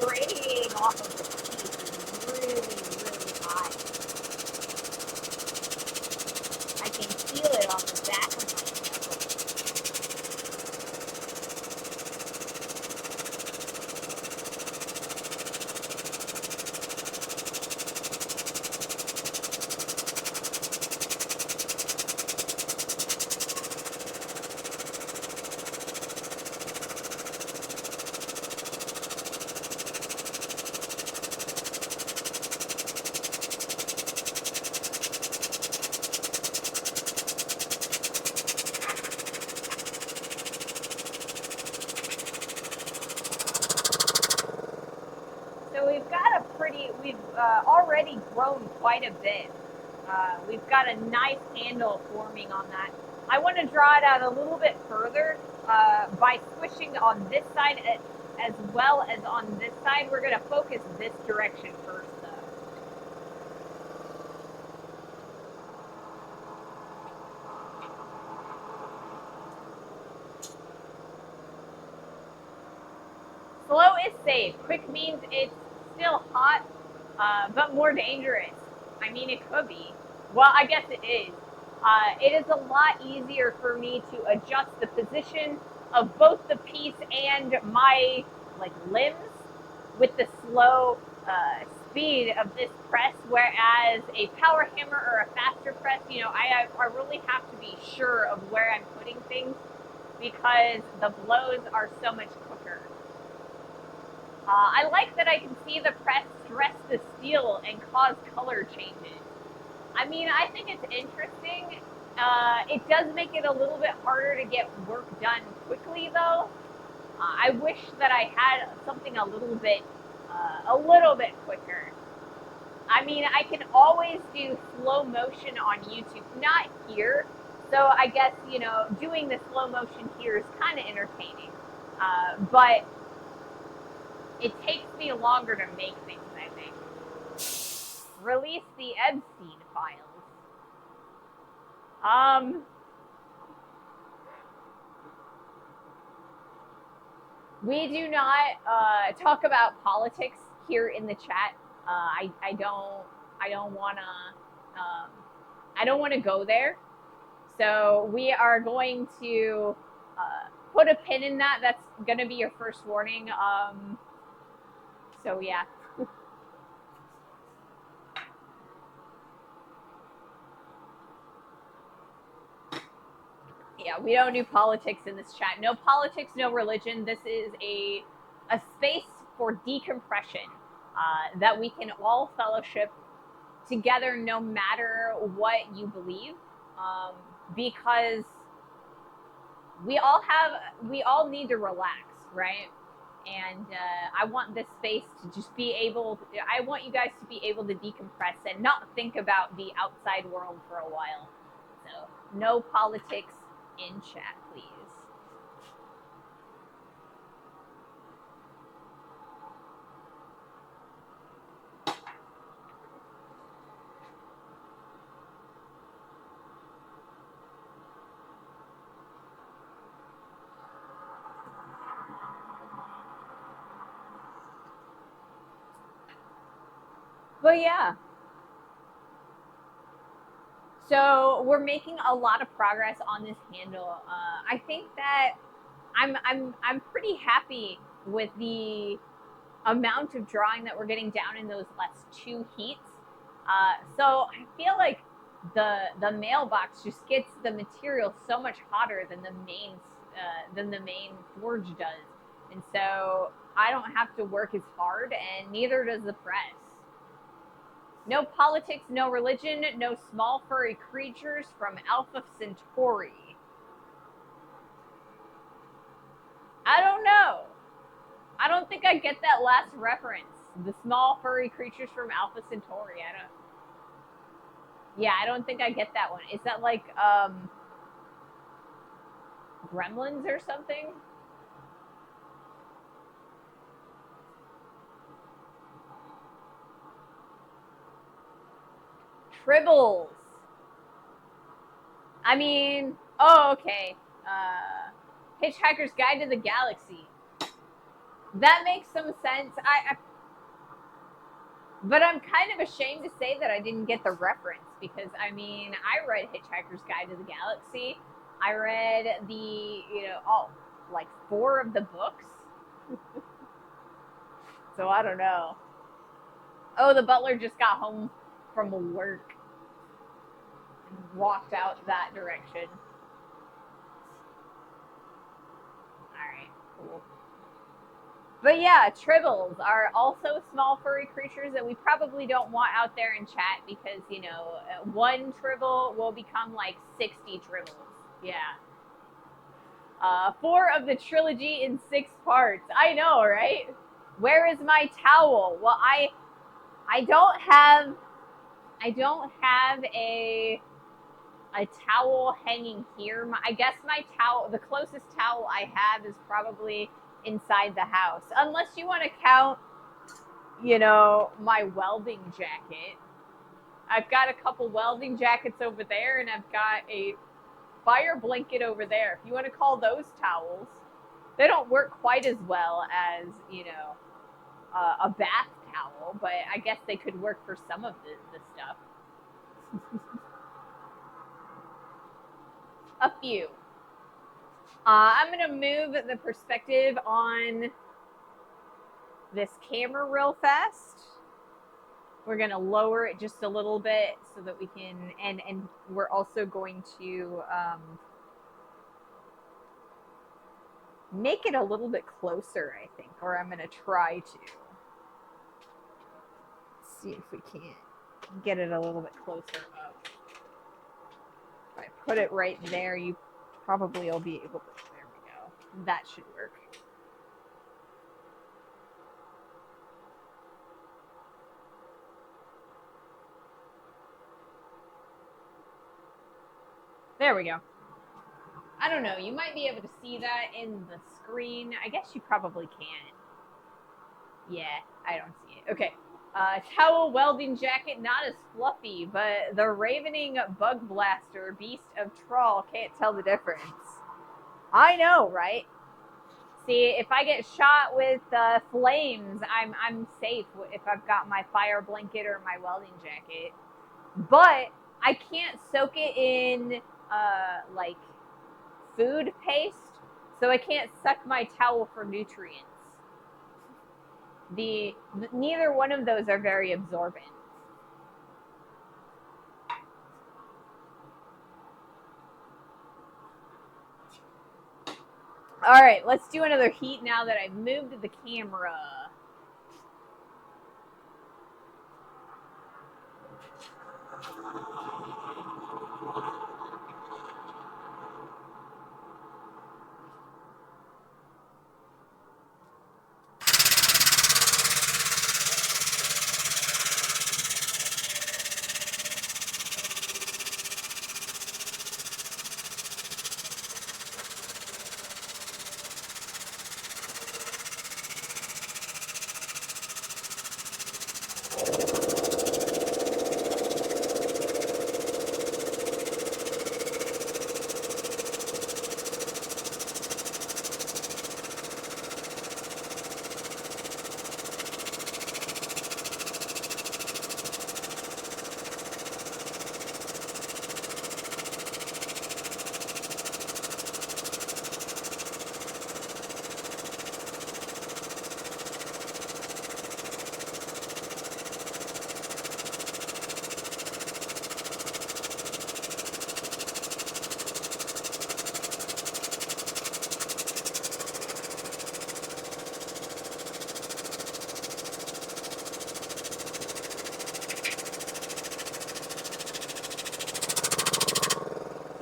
Radiating off of this piece is really, really high. I can feel it on the back of my knuckles. we've already grown quite a bit. We've got a nice handle forming on that. I want to draw it out a little bit further by squishing on this side as well as on this side. We're going to focus this direction first, though. Slow is safe. Quick means it's still hot, but more dangerous. I mean, it could be. Well, I guess it is. It is a lot easier for me to adjust the position of both the piece and my limbs with the slow speed of this press, whereas a power hammer or a faster press, I really have to be sure of where I'm putting things because the blows are so much quicker. I like that I can see the press stress the steel and cause color changes. I mean, I think it's interesting. It does make it a little bit harder to get work done quickly, though. I wish that I had something a little bit quicker. I mean, I can always do slow motion on YouTube, not here. So I guess, doing the slow motion here is kind of entertaining. But it takes me longer to make things, I think. Release the Epstein files. We do not talk about politics here in the chat. I don't wanna go there. So we are going to put a pin in that. That's gonna be your first warning. So yeah. Yeah, we don't do politics in this chat. No politics, no religion. This is a space for decompression that we can all fellowship together no matter what you believe, because we all need to relax, right? And I want this space to just I want you guys to be able to decompress and not think about the outside world for a while. So no politics in chat, please. But yeah. So we're making a lot of progress on this handle. I think that I'm pretty happy with the amount of drawing that we're getting down in those last two heats. So I feel like the mailbox just gets the material so much hotter than the main forge does, and so I don't have to work as hard, and neither does the press. No politics, no religion, no small furry creatures from Alpha Centauri. I don't know. I don't think I get that last reference. The small furry creatures from Alpha Centauri. I don't think I get that one. Is that like Gremlins or something? Tribbles. I mean, oh, okay. Hitchhiker's Guide to the Galaxy. That makes some sense. But I'm kind of ashamed to say that I didn't get the reference because, I mean, I read Hitchhiker's Guide to the Galaxy. I read all 4 of the books. So I don't know. Oh, the butler just got home from work and walked out that direction. All right, cool. But yeah, tribbles are also small furry creatures that we probably don't want out there in chat because, one tribble will become like 60 tribbles. Yeah. 4 of the trilogy in 6 parts. I know, right? Where is my towel? Well, I don't have a towel hanging here. I guess my towel, the closest towel I have is probably inside the house. Unless you want to count, my welding jacket. I've got a couple welding jackets over there, and I've got a fire blanket over there. If you want to call those towels, they don't work quite as well as, a bath towel, but I guess they could work for some of the stuff. A few. I'm going to move the perspective on this camera real fast. We're going to lower it just a little bit so that we can, and we're also going to make it a little bit closer, I think, or I'm going to try to. Let's see if we can't get it a little bit closer up. If I put it right there, you probably will be able to, there we go. That should work. There we go. I don't know. You might be able to see that in the screen. I guess you probably can't. Yeah, I don't see it. Okay. Towel welding jacket, not as fluffy, but the ravening bug blaster, beast of trawl, can't tell the difference. I know, right? See, if I get shot with flames, I'm safe if I've got my fire blanket or my welding jacket. But I can't soak it in like food paste, so I can't suck my towel for nutrients. Neither one of those are very absorbent. All right, let's do another heat now that I've moved the camera.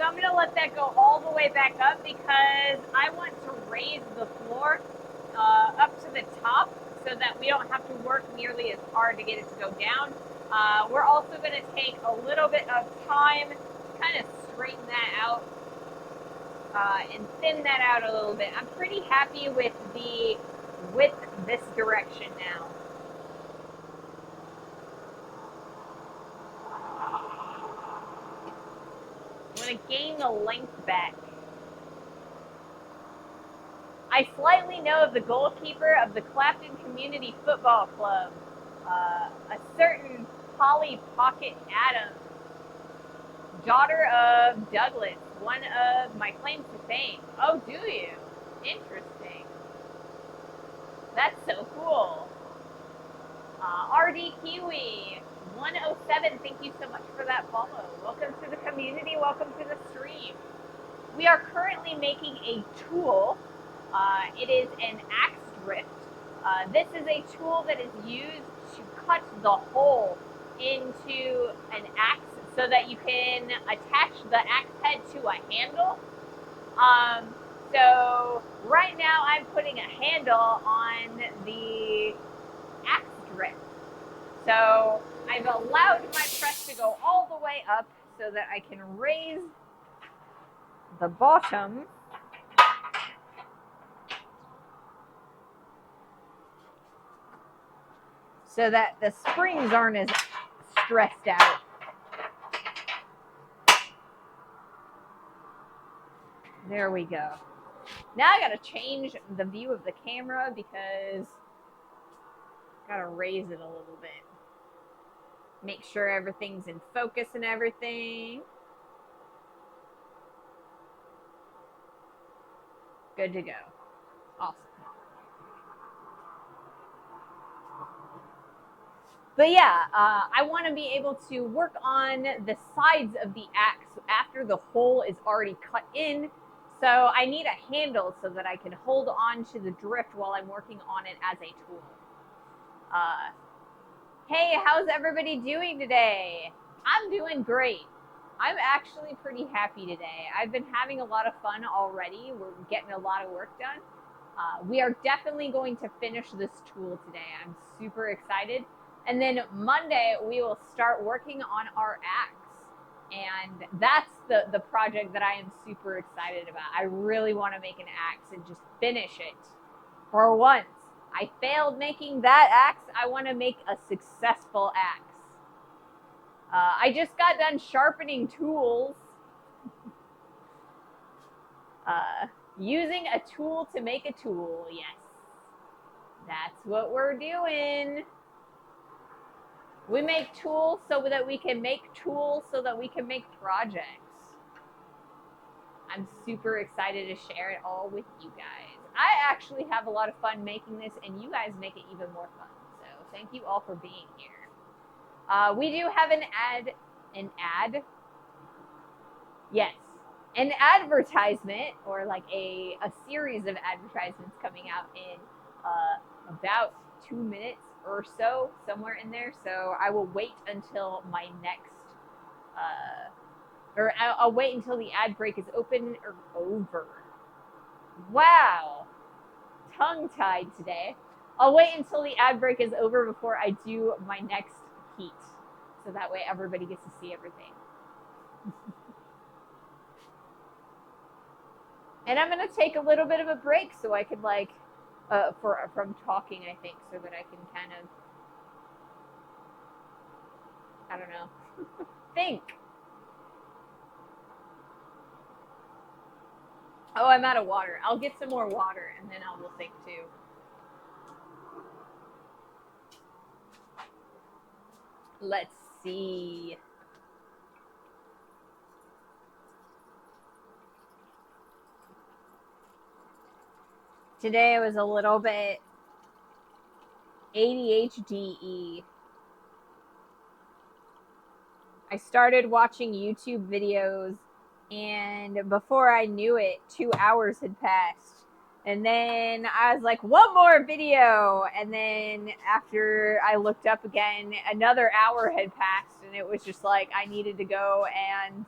I'm going to let that go all the way back up because I want to raise the floor up to the top so that we don't have to work nearly as hard to get it to go down. We're also going to take a little bit of time to kind of straighten that out and thin that out a little bit. I'm pretty happy with the width this direction now. I'm going to gain the length back. I slightly know of the goalkeeper of the Clapton Community Football Club, a certain Polly Pocket Adams, daughter of Douglas, one of my claims to fame. Oh, do you? Interesting. That's so cool. RD Kiwi, 107, thank you so much for that follow. Welcome to the community, welcome to the stream. We are currently making a tool. It is an axe drift. This is a tool that is used to cut the hole into an axe so that you can attach the axe head to a handle. So right now I'm putting a handle on the axe drift. So I've allowed my press to go all the way up so that I can raise the bottom so that the springs aren't as stressed out. There we go. Now I gotta change the view of the camera because I gotta raise it a little bit. Make sure everything's in focus and everything. Good to go. Awesome. But yeah, I want to be able to work on the sides of the axe after the hole is already cut in. So I need a handle so that I can hold on to the drift while I'm working on it as a tool. Hey, how's everybody doing today? I'm doing great. I'm actually pretty happy today. I've been having a lot of fun already. We're getting a lot of work done. We are definitely going to finish this tool today. I'm super excited. And then Monday, we will start working on our axe. And that's the project that I am super excited about. I really want to make an axe and just finish it for once. I failed making that axe. I want to make a successful axe. I just got done sharpening tools. Using a tool to make a tool, yes. That's what we're doing. We make tools so that we can make tools so that we can make projects. I'm super excited to share it all with you guys. I actually have a lot of fun making this, and you guys make it even more fun. So thank you all for being here. We do have an ad. Yes, an advertisement, or like a series of advertisements coming out in about 2 minutes or so, somewhere in there. So I will wait until my next, I'll wait until the ad break is open or over. Wow, tongue-tied today. I'll wait until the ad break is over before I do my next heat, so that way everybody gets to see everything. And I'm gonna take a little bit of a break so I can from talking, I think, so that I can kind of, I don't know, think. Oh, I'm out of water. I'll get some more water and then I will think too. Let's see. Today was a little bit ADHD-y. I started watching YouTube videos, and before I knew it, 2 hours had passed. And then I was like, one more video. And then after I looked up again, another hour had passed, and it was just like I needed to go and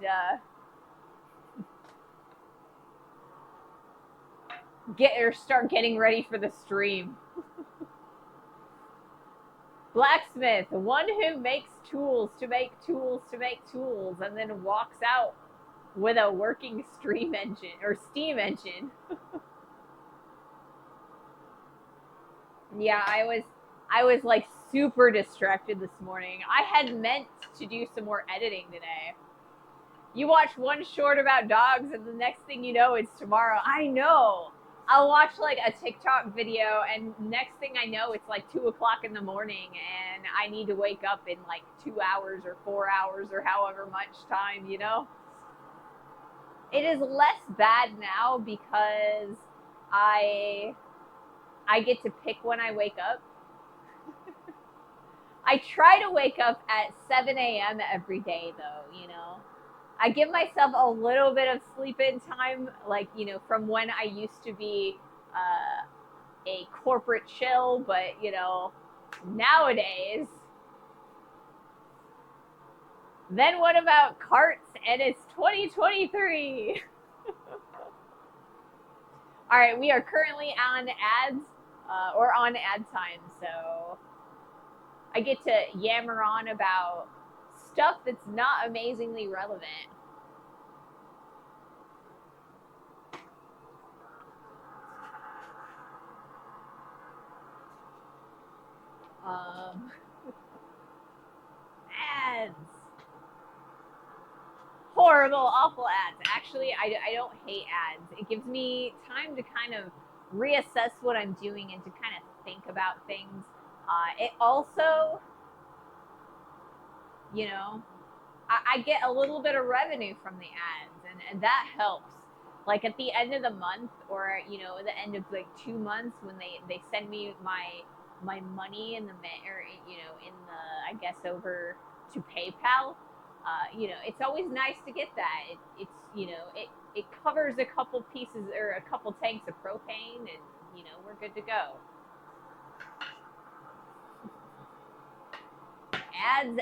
start getting ready for the stream. Blacksmith, one who makes tools to make tools to make tools, and then walks out with a working steam engine. Yeah, I was like super distracted this morning. I had meant to do some more editing today. You watch one short about dogs, and the next thing you know, it's tomorrow. I know. I'll watch like a TikTok video, and next thing I know, it's like 2 o'clock in the morning, and I need to wake up in like 2 hours or 4 hours or however much time, you know? It is less bad now because I get to pick when I wake up. I try to wake up at 7 a.m. every day, though, you know? I give myself a little bit of sleep-in time, like, you know, from when I used to be a corporate chill, but, you know, nowadays. Then what about carts? And it's 2023. All right, we are currently on ads, or on ad time, so I get to yammer on about stuff that's not amazingly relevant. Um, ads. Horrible, awful ads. Actually, I don't hate ads. It gives me time to kind of reassess what I'm doing and to kind of think about things. It also, you know, I get a little bit of revenue from the ads, and that helps. Like at the end of the month, or at the end of like 2 months, when they send me my money in the or in the, I guess, over to PayPal. It's always nice to get that. It covers a couple pieces or a couple tanks of propane, and we're good to go. Ads.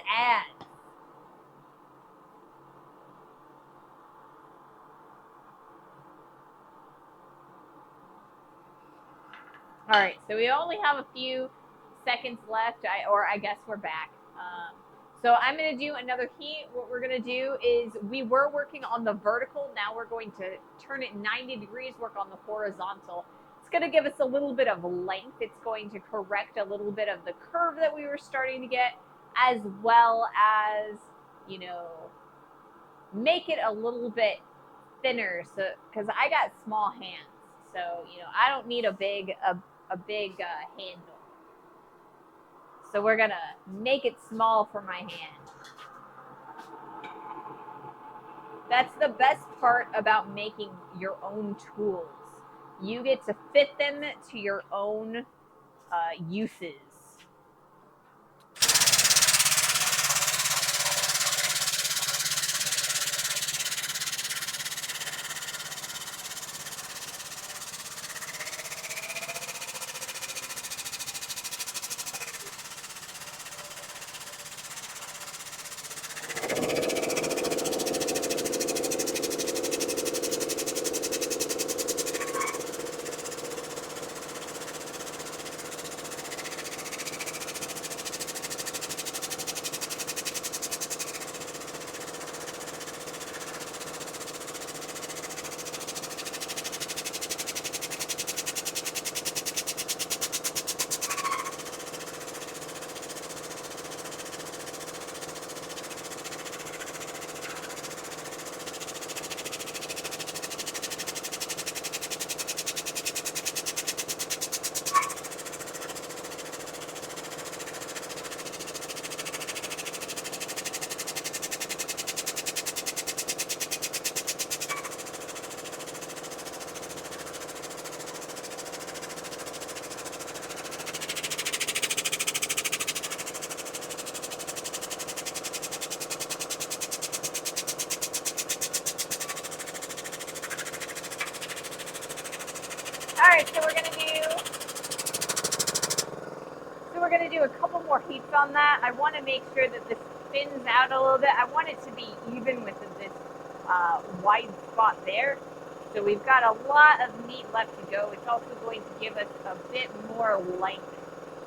All right, so we only have a few seconds left, or I guess we're back. So I'm going to do another heat. What we're going to do is, we were working on the vertical. Now we're going to turn it 90 degrees, work on the horizontal. It's going to give us a little bit of length. It's going to correct a little bit of the curve that we were starting to get, as well as, make it a little bit thinner. So, because I got small hands, so I don't need a big handle. So we're gonna make it small for my hand. That's the best part about making your own tools. You get to fit them to your own uses. All right, so we're gonna do a couple more heats on that. I want to make sure that this spins out a little bit. I want it to be even with this wide spot there. So we've got a lot of meat left to go. It's also going to give us a bit more length,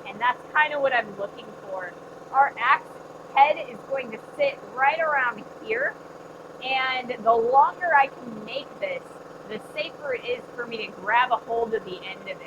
and that's kind of what I'm looking for. Our axe head is going to sit right around here, and the longer I can make this, the safer it is for me to grab a hold of the end of it.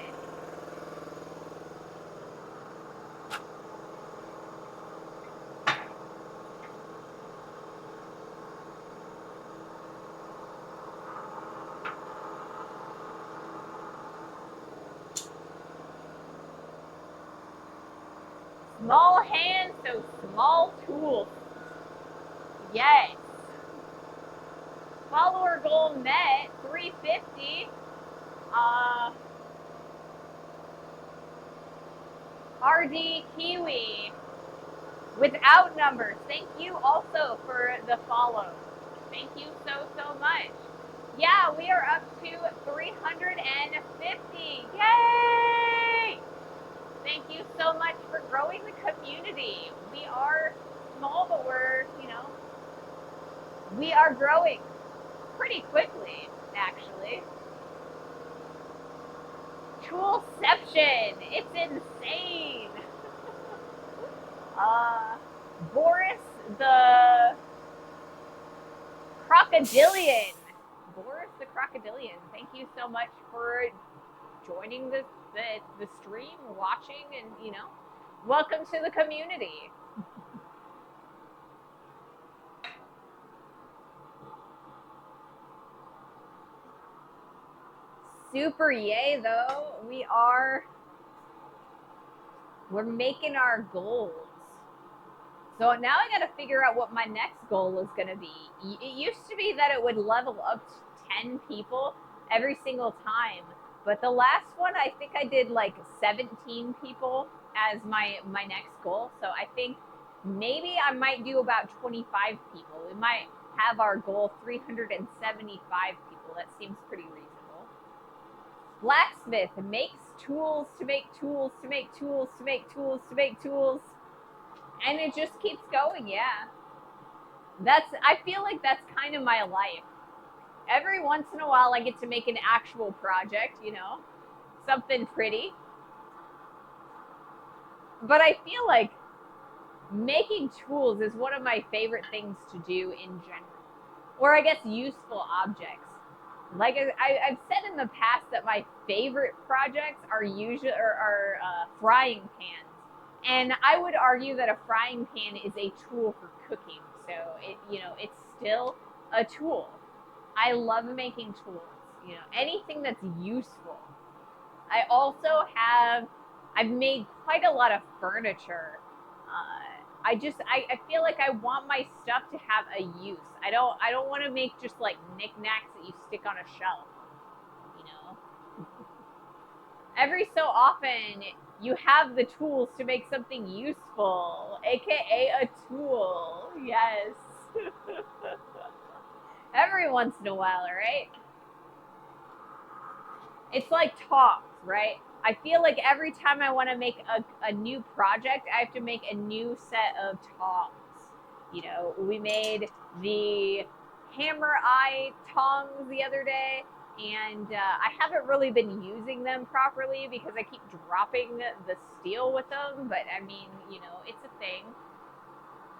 Small hands, so small tools. Yes. Follower goal met, 350. RD Kiwi without numbers. Thank you also for the follow. Thank you so much. Yeah, we are up to 350. Yay! Thank you so much for growing the community. We are small, but we are growing pretty quickly, actually. Toolception. It's insane. Uh, Boris the Crocodilian. Boris the Crocodilian. Thank you so much for joining the stream, watching, and welcome to the community. Super yay though. We're making our goals. So now I got to figure out what my next goal is going to be. It used to be that it would level up to 10 people every single time. But the last one, I think I did like 17 people as my next goal. So I think maybe I might do about 25 people. We might have our goal 375 people. That seems pretty reasonable. Blacksmith makes tools to make tools to make tools to make tools to make tools. And it just keeps going, yeah. I feel like that's kind of my life. Every once in a while I get to make an actual project, something pretty. But I feel like making tools is one of my favorite things to do in general. Or I guess useful objects. Like I've said in the past that my favorite projects are usually frying pans. And I would argue that a frying pan is a tool for cooking. So it's still a tool. I love making tools, anything that's useful. I've made quite a lot of furniture. I feel like I want my stuff to have a use. I don't want to make just like knickknacks that you stick on a shelf, Every so often, you have the tools to make something useful, aka a tool. Yes. Every once in a while, right? It's like talks, right? I feel like every time I want to make a new project, I have to make a new set of talks. We made the hammer eye tongs the other day. And I haven't really been using them properly because I keep dropping the steel with them. But I mean, it's a thing.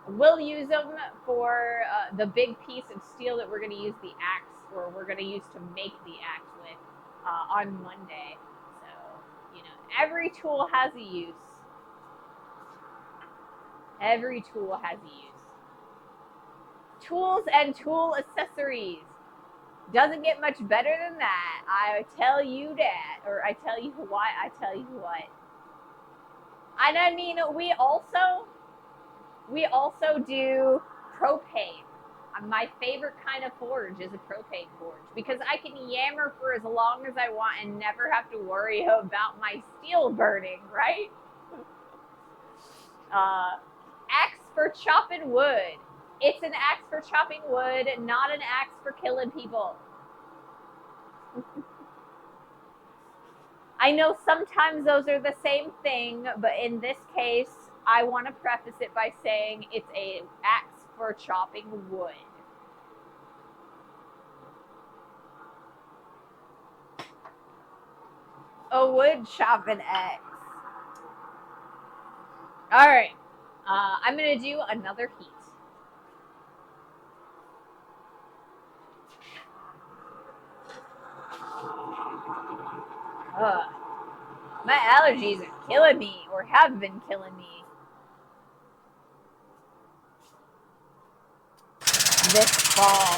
We'll use them for the big piece of steel that we're going to use the axe, or we're going to use to make the axe with on Monday. So, every tool has a use. Every tool has a use. Tools and tool accessories. Doesn't get much better than that. I tell you that. Or I tell you what. And I mean, we also do propane. My favorite kind of forge is a propane forge because I can yammer for as long as I want and never have to worry about my steel burning, right? Axe for chopping wood. It's an axe for chopping wood, not an axe for killing people. I know sometimes those are the same thing, but in this case, I want to preface it by saying it's an axe for chopping wood. A wood chopping axe. All right. I'm going to do another heat. My allergies are killing me, or have been killing me. This fall.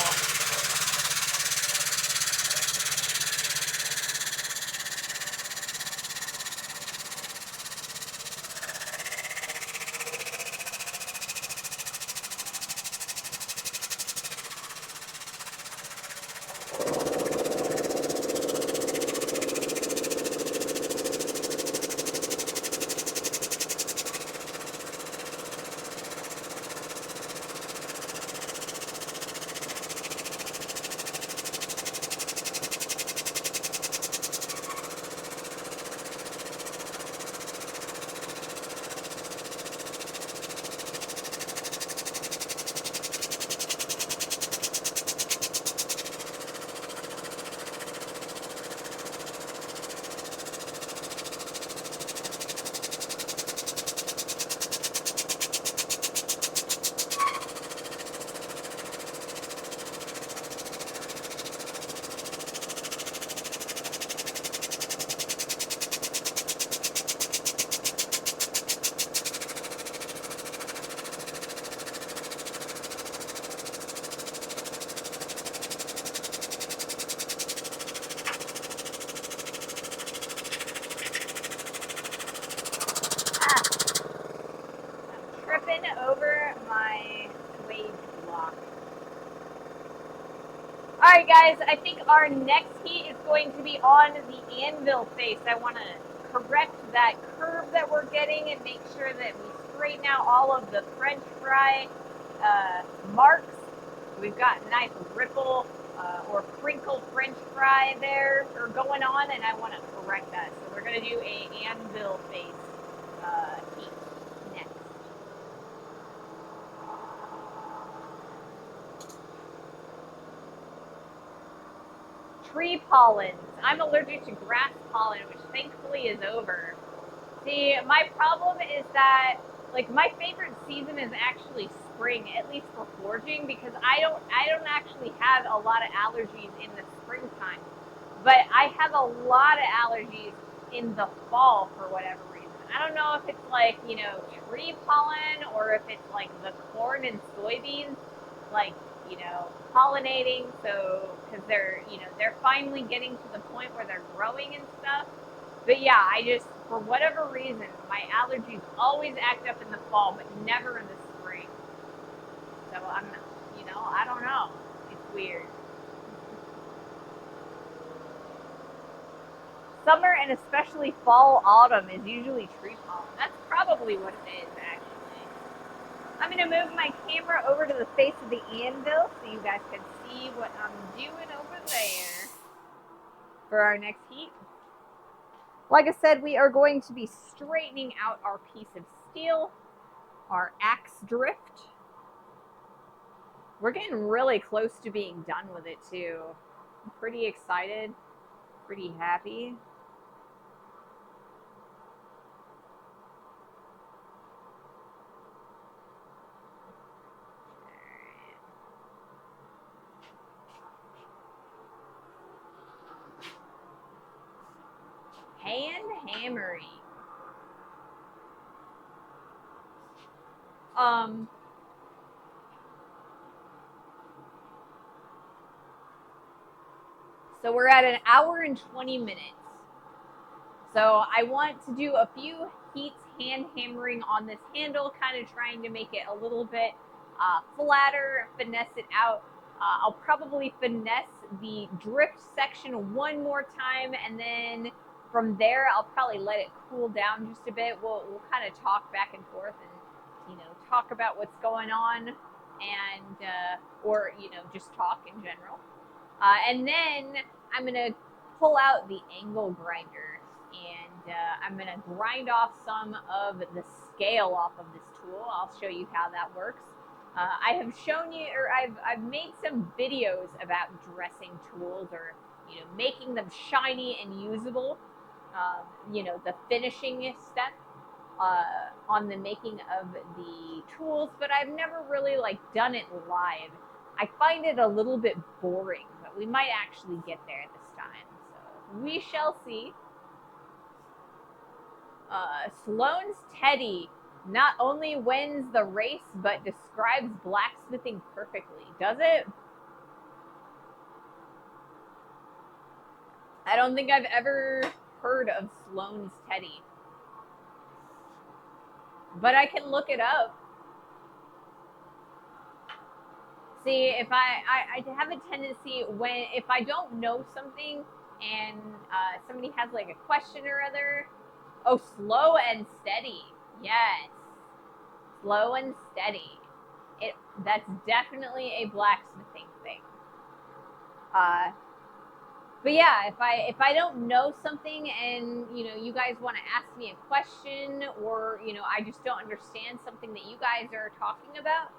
right, guys, I think our next heat is going to be on the anvil face. I want to correct that curve that we're getting and make sure that we straighten out all of the French fry marks. We've got a nice ripple or crinkle French fry there or going on, and I want to correct that. So we're going to do a anvil face heat next. Tree pollens. I'm allergic to grass pollen, which thankfully is over. See, my problem is that, like, my favorite season is actually spring, at least for foraging, because I don't actually have a lot of allergies in the springtime, but I have a lot of allergies in the fall for whatever reason. I don't know if it's like, you know, tree pollen or if it's like the corn and soybeans, like, you know, pollinating. So, because they're, you know, they're finally getting to the point where they're growing and stuff. But yeah, I just, for whatever reason, my allergies always act up in the fall, but never in the spring. So I'm, you know, I don't know. It's weird. Summer and especially fall, autumn is usually tree pollen. That's probably what it is, actually. I'm going to move my camera over to the face of the anvil so you guys can see what I'm doing over there for our next heat. Like I said, we are going to be straightening out our piece of steel, our axe drift. We're getting really close to being done with it too. I'm pretty excited, pretty happy. Hand hammering. So we're at an hour and 20 minutes. So I want to do a few heats hand hammering on this handle, kind of trying to make it a little bit flatter, finesse it out. I'll probably finesse the drift section one more time, and then from there I'll probably let it cool down just a bit. We'll kind of talk back and forth and, you know, talk about what's going on, and or, you know, just talk in general. And then I'm gonna pull out the angle grinder, and I'm gonna grind off some of the scale off of this tool. I'll show you how that works. I have shown you, or I've made some videos about dressing tools, or, you know, making them shiny and usable. You know, the finishing step on the making of the tools, but I've never really like done it live. I find it a little bit boring, but we might actually get there this time. So we shall see. Sloane's Teddy not only wins the race, but describes blacksmithing perfectly. Does it? I don't think I've ever heard of Sloane's Teddy, but I can look it up. See, if I have a tendency when, if I don't know something and somebody has like a question or other. Oh, slow and steady. Yes. Slow and steady. That's definitely a blacksmithing thing. But yeah, if I don't know something and, you know, you guys want to ask me a question, or, you know, I just don't understand something that you guys are talking about,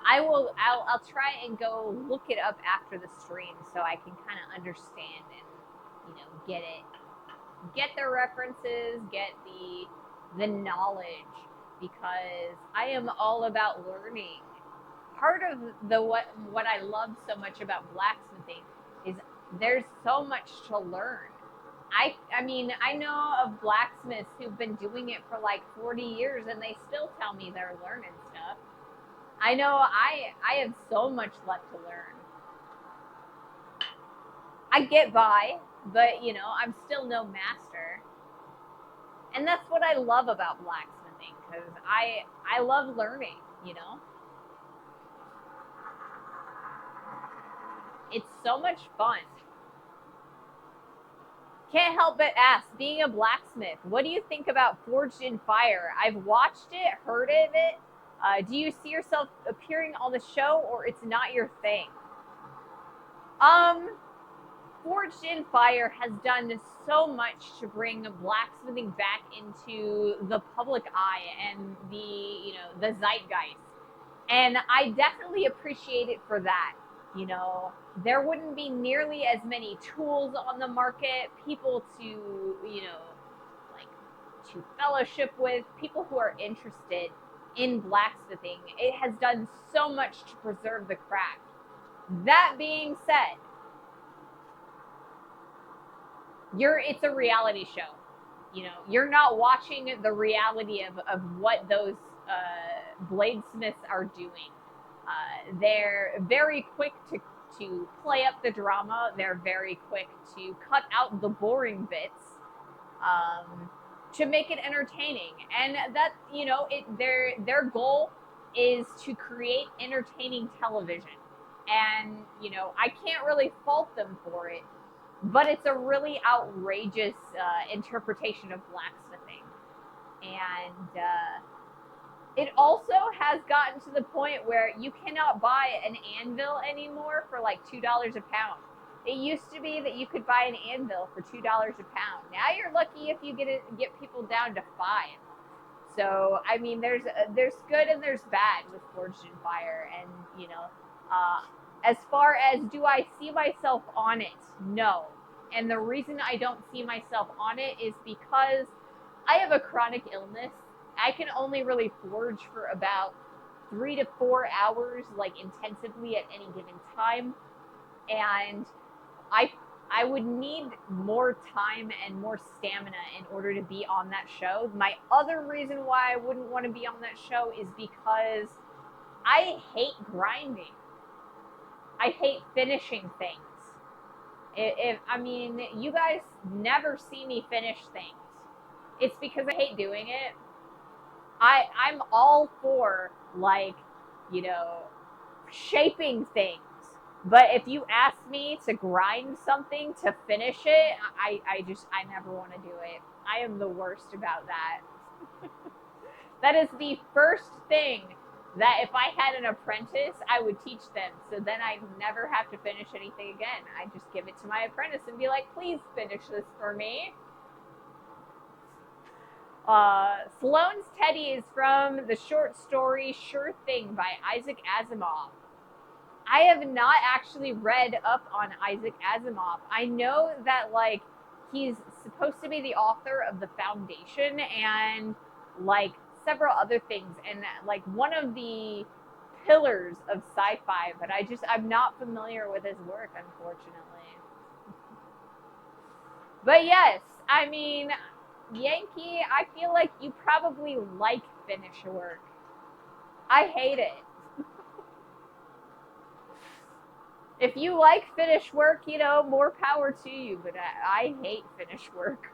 I'll try and go look it up after the stream so I can kind of understand and, you know, get the references, get the knowledge, because I am all about learning. Part of what I love so much about blacksmithing is there's so much to learn. I mean, I know of blacksmiths who've been doing it for like 40 years and they still tell me they're learning stuff. I know I have so much left to learn. I get by, but, you know, I'm still no master. And that's what I love about blacksmithing, because I love learning, you know. It's so much fun. Can't help but ask, being a blacksmith, what do you think about Forged in Fire? I've watched it, heard of it. Do you see yourself appearing on the show, or it's not your thing? Forged in Fire has done so much to bring blacksmithing back into the public eye and the zeitgeist. And I definitely appreciate it for that. There wouldn't be nearly as many tools on the market, people to, like to fellowship with, people who are interested in blacksmithing. It has done so much to preserve the craft. That being said, it's a reality show. You're not watching the reality of what those bladesmiths are doing. They're very quick to play up the drama. They're very quick to cut out the boring bits to make it entertaining. And that, their goal is to create entertaining television. And, I can't really fault them for it, but it's a really outrageous interpretation of blacksmithing. And it also has gotten to the point where you cannot buy an anvil anymore for like $2 a pound. It used to be that you could buy an anvil for $2 a pound. Now you're lucky if you get people down to $5. So I mean, there's good and there's bad with Forged in Fire, and as far as do I see myself on it? No. And the reason I don't see myself on it is because I have a chronic illness. I can only really forge for about 3 to 4 hours, like intensively at any given time. And I would need more time and more stamina in order to be on that show. My other reason why I wouldn't want to be on that show is because I hate grinding. I hate finishing things. You guys never see me finish things. It's because I hate doing it. I'm all for, shaping things. But if you ask me to grind something to finish it, I never want to do it. I am the worst about that. That is the first thing that if I had an apprentice, I would teach them. So then I'd never have to finish anything again. I just give it to my apprentice and be like, please finish this for me. Sloane's Teddy is from the short story Sure Thing by Isaac Asimov. I have not actually read up on Isaac Asimov. I know that, he's supposed to be the author of The Foundation and, several other things. And, one of the pillars of sci-fi. But I'm not familiar with his work, unfortunately. But yes, I mean, Yankee, I feel like you probably like finish work. I hate it. If you like finish work, more power to you. But I hate finish work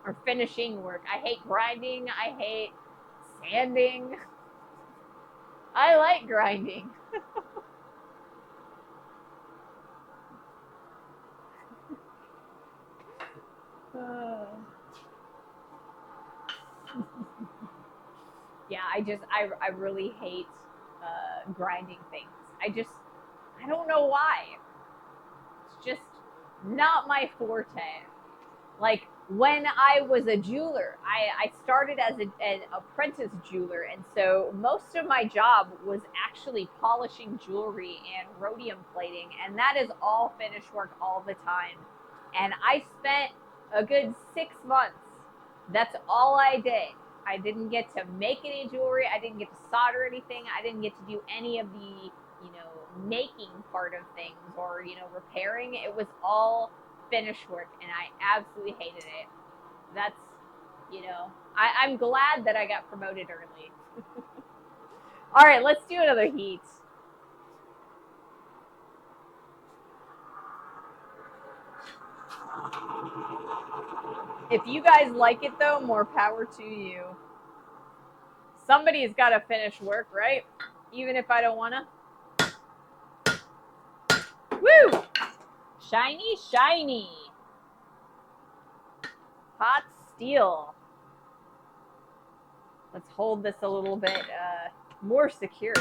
or finishing work. I hate grinding. I hate sanding. I like grinding. Yeah, I really hate grinding things. I don't know why. It's just not my forte. When I was a jeweler, I started as an apprentice jeweler, and so most of my job was actually polishing jewelry and rhodium plating, and that is all finish work all the time. And I spent a good 6 months. That's all I did. I didn't get to make any jewelry. I didn't get to solder anything. I didn't get to do any of the, making part of things or, repairing. It was all finish work, and I absolutely hated it. That's, I'm glad that I got promoted early. All right, let's do another heat. If you guys like it, though, more power to you. Somebody's got to finish work, right? Even if I don't want to. Woo! Shiny, shiny. Hot steel. Let's hold this a little bit more secure.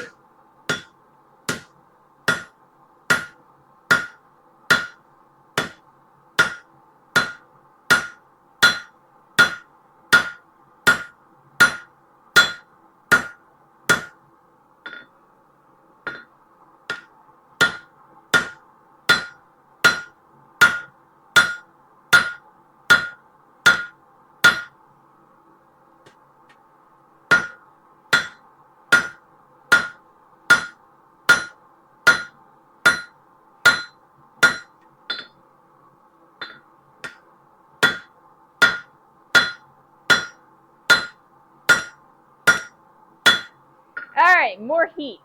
All right, more heat.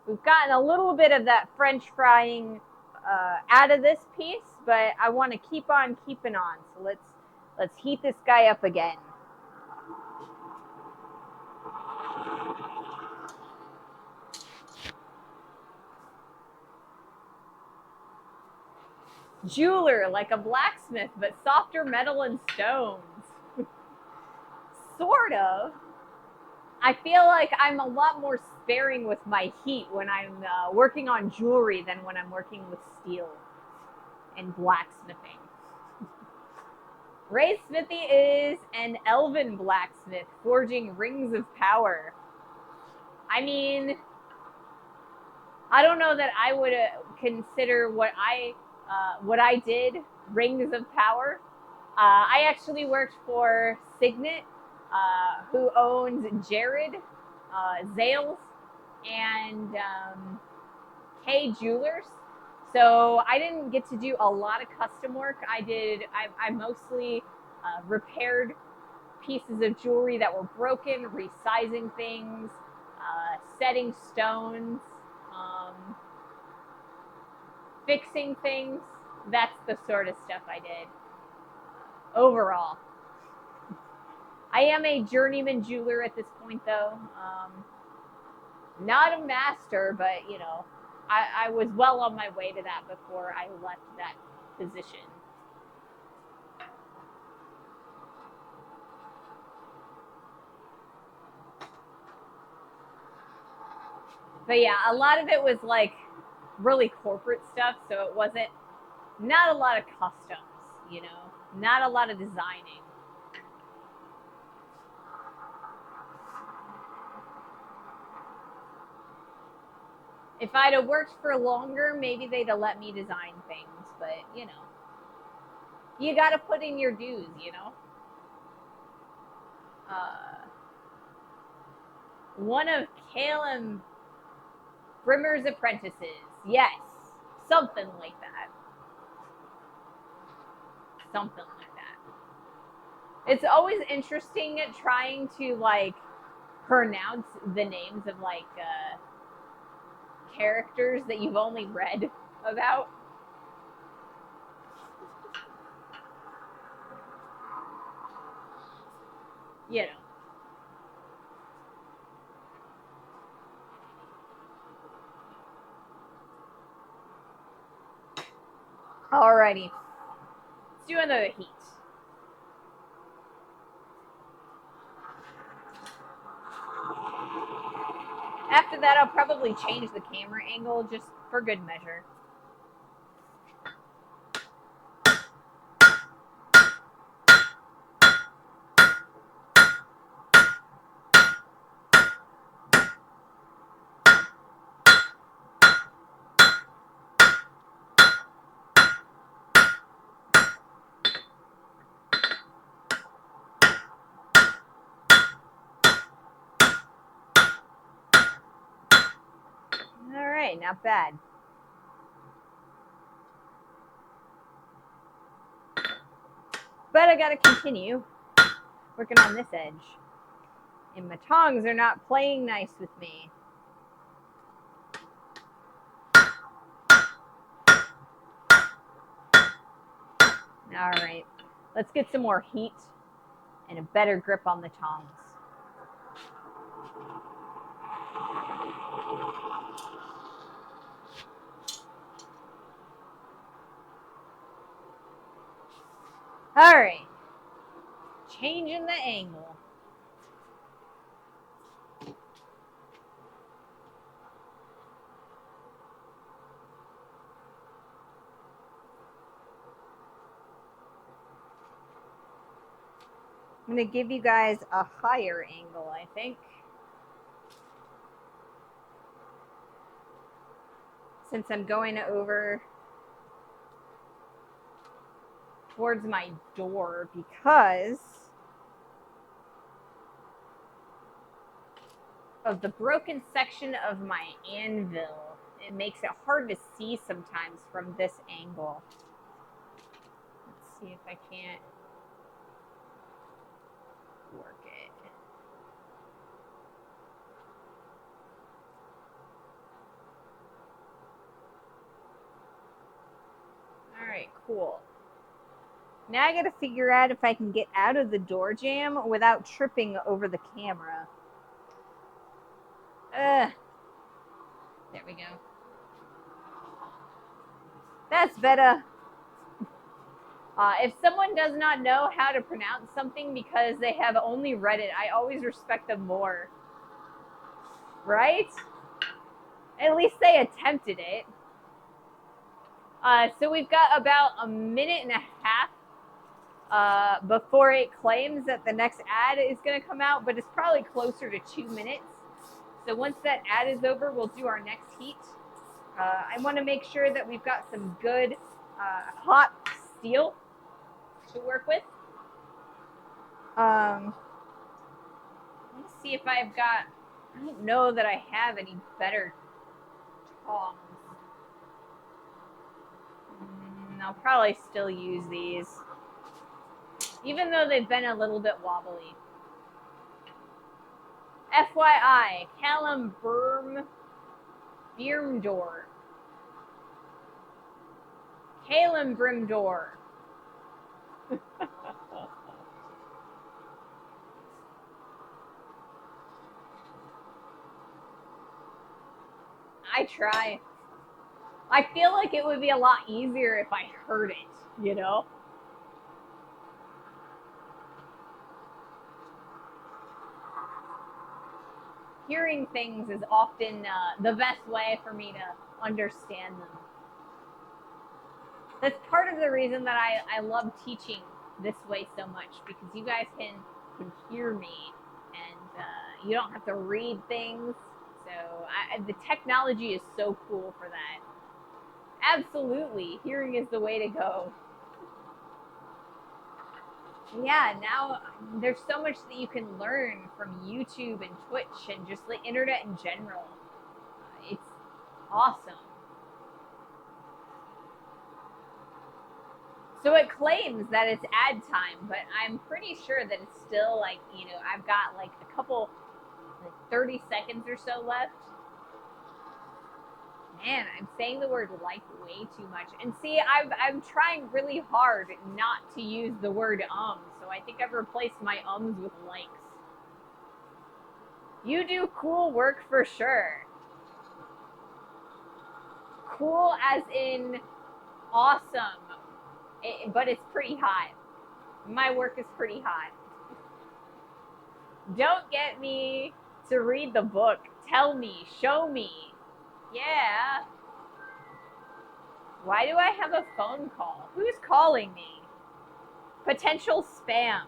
We've gotten a little bit of that French frying out of this piece, but I want to keep on keeping on. So let's heat this guy up again. Jeweler, like a blacksmith, but softer metal and stones. Sort of. I feel like I'm a lot more sparing with my heat when I'm working on jewelry than when I'm working with steel and blacksmithing. Ray's Smithy is an elven blacksmith forging rings of power. I mean, I don't know that I would consider what I did rings of power. I actually worked for Signet, who owns Jared, Zales, and K Jewelers. So I didn't get to do a lot of custom work. I mostly repaired pieces of jewelry that were broken, resizing things, setting stones, fixing things. That's the sort of stuff I did overall. I am a journeyman jeweler at this point, though. Not a master, but, you know, I was well on my way to that before I left that position. But yeah, a lot of it was like really corporate stuff, so it wasn't, not a lot of customs, you know, not a lot of designing. If I'd have worked for longer, maybe they'd have let me design things, but, you know, you gotta put in your dues, you know? One of Caleb Brimmer's apprentices. Yes, something like that. Something like that. It's always interesting trying to, like, pronounce the names of, like, characters that you've only read about. You know. Alrighty. Let's do another heat. After that, I'll probably change the camera angle just for good measure. Alright, not bad. But I gotta continue working on this edge. And my tongs are not playing nice with me. Alright, let's get some more heat and a better grip on the tongs. All right. Changing the angle. I'm going to give you guys a higher angle, I think. Since I'm going over towards my door because of the broken section of my anvil. It makes it hard to see sometimes from this angle. Let's see if I can't work it. All right, cool. Now I gotta figure out if I can get out of the door jamb without tripping over the camera. There we go. That's better. If someone does not know how to pronounce something because they have only read it, I always respect them more. Right? At least they attempted it. So we've got about a minute and a half before it claims that the next ad is going to come out, but it's probably closer to 2 minutes. So once that ad is over, we'll do our next heat. I want to make sure that we've got some good hot steel to work with. Let me see if I've got, I don't know that I have any better tongs. I'll probably still use these, even though they've been a little bit wobbly. FYI, Callum Brimdor. Callum Brimdor. I try. I feel like it would be a lot easier if I heard it, you know? Hearing things is often the best way for me to understand them. That's part of the reason that I love teaching this way so much, because you guys can hear me and you don't have to read things. So the technology is so cool for that. Absolutely, hearing is the way to go. Yeah, now there's so much that you can learn from YouTube and Twitch and just the internet in general. It's awesome. So it claims that it's ad time, but I'm pretty sure that it's still like, you know, I've got like a couple, like 30 seconds or so left. Man, I'm saying the word like way too much. And see, I'm trying really hard not to use the word so I think I've replaced my ums with likes. You do cool work for sure. Cool as in awesome, but it's pretty hot. My work is pretty hot. Don't get me to read the book. Tell me, show me. Yeah. Why do I have a phone call? Who's calling me? Potential spam.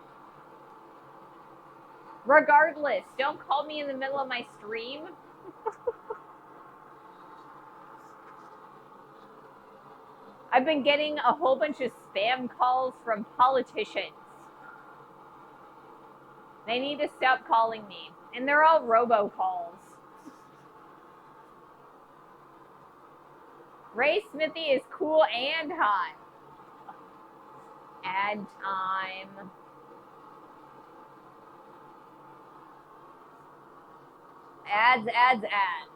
Regardless, don't call me in the middle of my stream. I've been getting a whole bunch of spam calls from politicians. They need to stop calling me. And they're all robocalls. Ray Smithy is cool and hot. Ad time. Ads, ads, ads.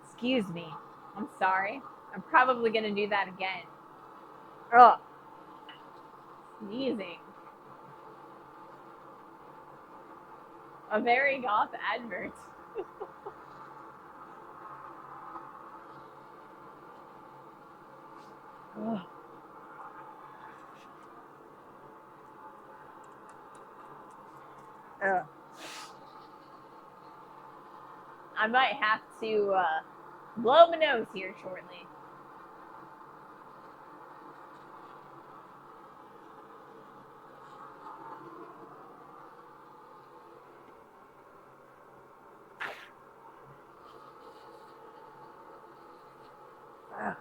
Excuse me. I'm sorry. I'm probably going to do that again. Ugh. Sneezing. A very goth advert. Ugh. Ugh. I might have to blow my nose here shortly. Ugh.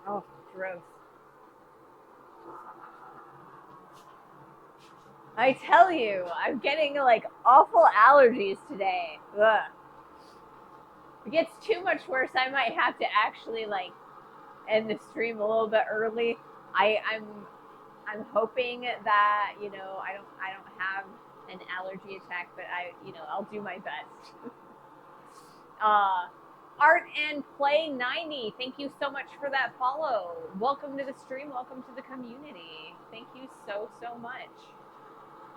Oh, gross. I tell you, I'm getting like awful allergies today. Ugh. If it gets too much worse, I might have to actually like end the stream a little bit early. I'm hoping that I don't have an allergy attack, but I'll do my best. Art and Play 90, thank you so much for that follow. Welcome to the stream. Welcome to the community. Thank you so much.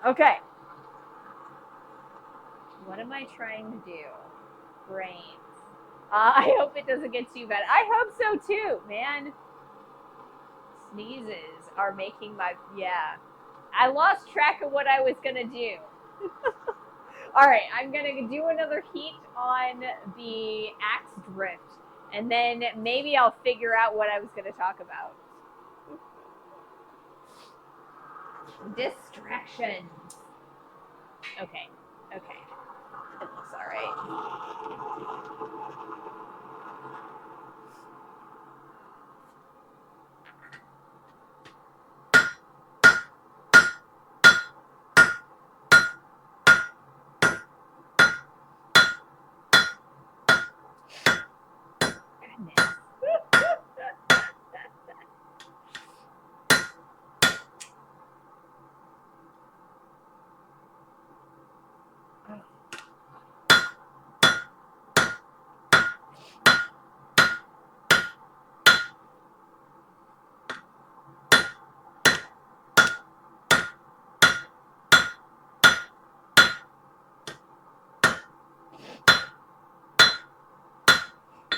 Okay. What am I trying to do? Brains. I hope it doesn't get too bad. I hope so too, man. Sneezes are making my, yeah. I lost track of what I was going to do. All right, I'm going to do another heat on the axe drift, and then maybe I'll figure out what I was going to talk about. Distractions. Okay. It looks all right. Goodness.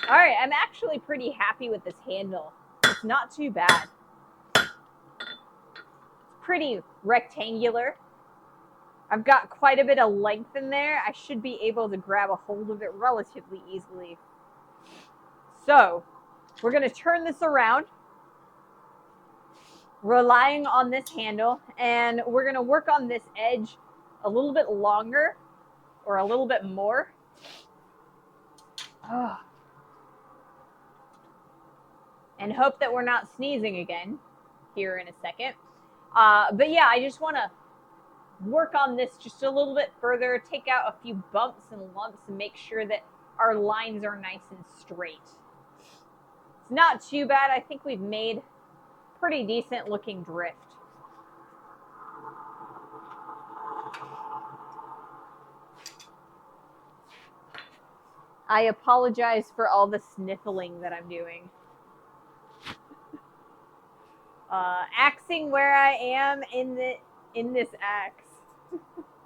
All right, I'm actually pretty happy with this handle. It's not too bad. It's pretty rectangular. I've got quite a bit of length in there. I should be able to grab a hold of it relatively easily. So, we're going to turn this around, relying on this handle, and we're going to work on this edge a little bit longer or a little bit more. Oh. And hope that we're not sneezing again here in a second. But yeah, I just want to work on this just a little bit further, take out a few bumps and lumps, and make sure that our lines are nice and straight. It's not too bad. I think we've made pretty decent looking drift. I apologize for all the sniffling that I'm doing. Axing where I am in this axe.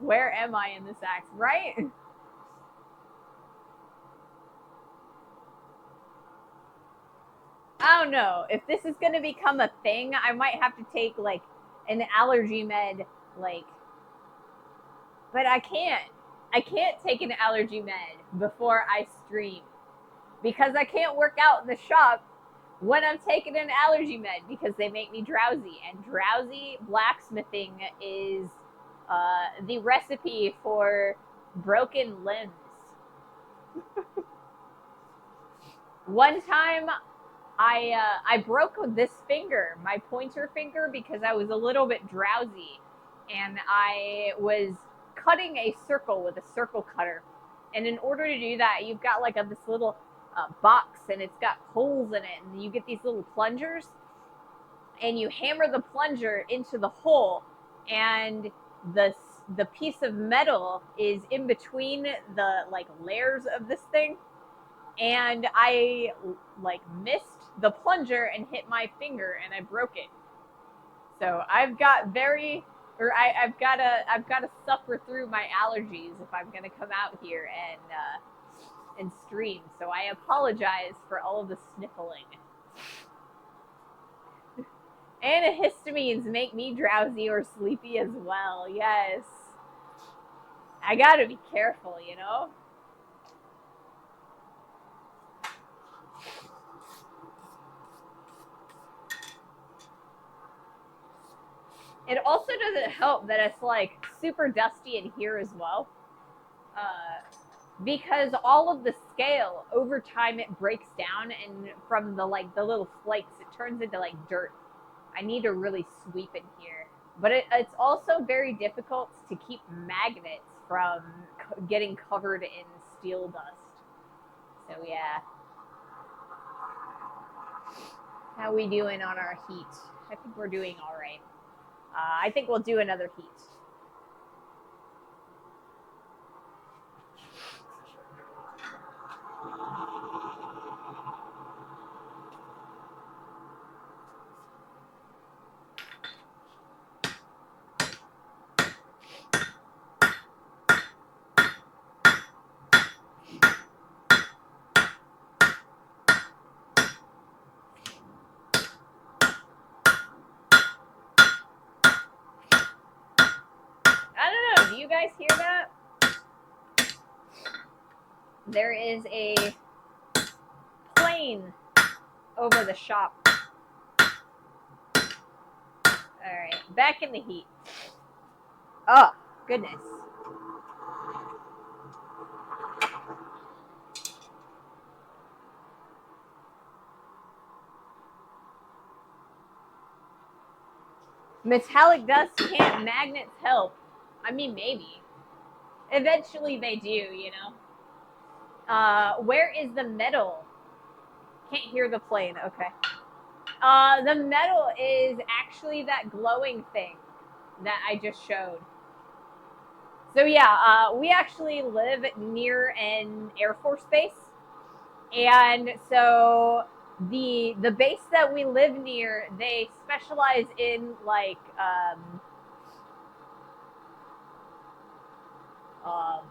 Where am I in this axe? Right? I don't know. If this is going to become a thing, I might have to take like an allergy med, like. But I can't. I can't take an allergy med before I stream because I can't work out in the shop when I'm taking an allergy med because they make me drowsy, and drowsy blacksmithing is the recipe for broken limbs. One time I broke this finger, my pointer finger, because I was a little bit drowsy, and I was cutting a circle with a circle cutter. And in order to do that, you've got like this little box, and it's got holes in it, and you get these little plungers, and you hammer the plunger into the hole, and the piece of metal is in between the like layers of this thing, and I like missed the plunger and hit my finger, and I broke it. So I've got very or I've gotta suffer through my allergies if I'm gonna come out here and stream. So I apologize for all of the sniffling. Antihistamines make me drowsy or sleepy as well. Yes, I gotta be careful, you know. It also doesn't help that it's like super dusty in here as well. Because all of the scale over time it breaks down, and from the the little flakes it turns into like dirt. I need to really sweep in here, but it's also very difficult to keep magnets from getting covered in steel dust. So yeah, how we doing on our heat? I think we're doing all right. I think we'll do another heat. I don't know. Do you guys hear that? There is a plane over the shop. All right, back in the heat. Oh, goodness. Metallic dust, can't magnets help? I mean, maybe. Eventually they do, you know. Where is the metal? Can't hear the plane. Okay. The metal is actually that glowing thing that I just showed. So yeah, we actually live near an Air Force base, and so the base that we live near, they specialize in um,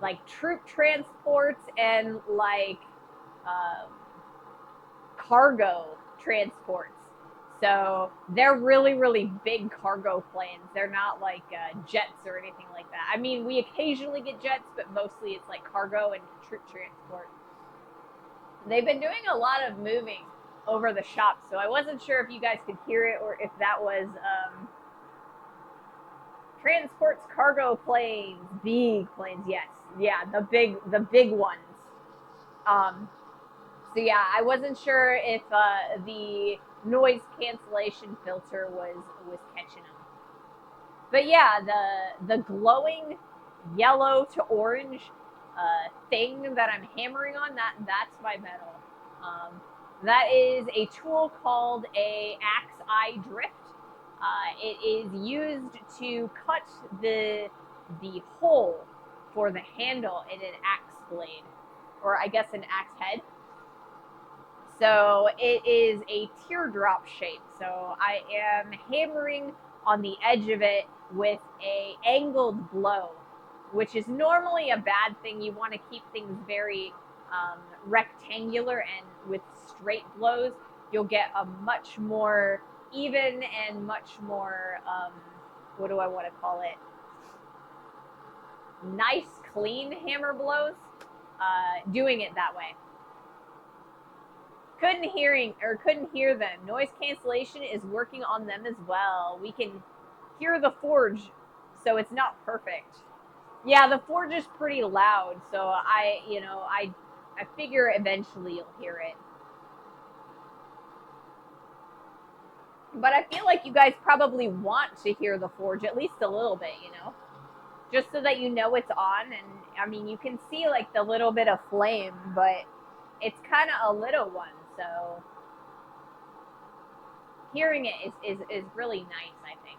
like troop transports and um, cargo transports. So they're really, really big cargo planes. They're not like jets or anything like that. I mean, we occasionally get jets, but mostly it's like cargo and troop transport. They've been doing a lot of moving over the shop, so I wasn't sure if you guys could hear it or if that was transports cargo planes, big planes. Yes, yeah, the big ones. Um, so yeah, I wasn't sure if the noise cancellation filter was catching them. But yeah, the glowing yellow to orange thing that I'm hammering on, that's my metal. That is a tool called a axe eye drift. It is used to cut the hole for the handle in an axe blade, or I guess an axe head. So it is a teardrop shape. So I am hammering on the edge of it with a angled blow, which is normally a bad thing. You want to keep things very rectangular, and with straight blows, you'll get a much more even and much more, what do I want to call it? Nice, clean hammer blows, doing it that way. Couldn't hear them. Noise cancellation is working on them as well. We can hear the forge, so it's not perfect. Yeah, the forge is pretty loud, so I figure eventually you'll hear it. But I feel like you guys probably want to hear the forge at least a little bit, you know? Just so that you know it's on, and I mean, you can see like the little bit of flame, but it's kind of a little one, so hearing it is really nice, I think.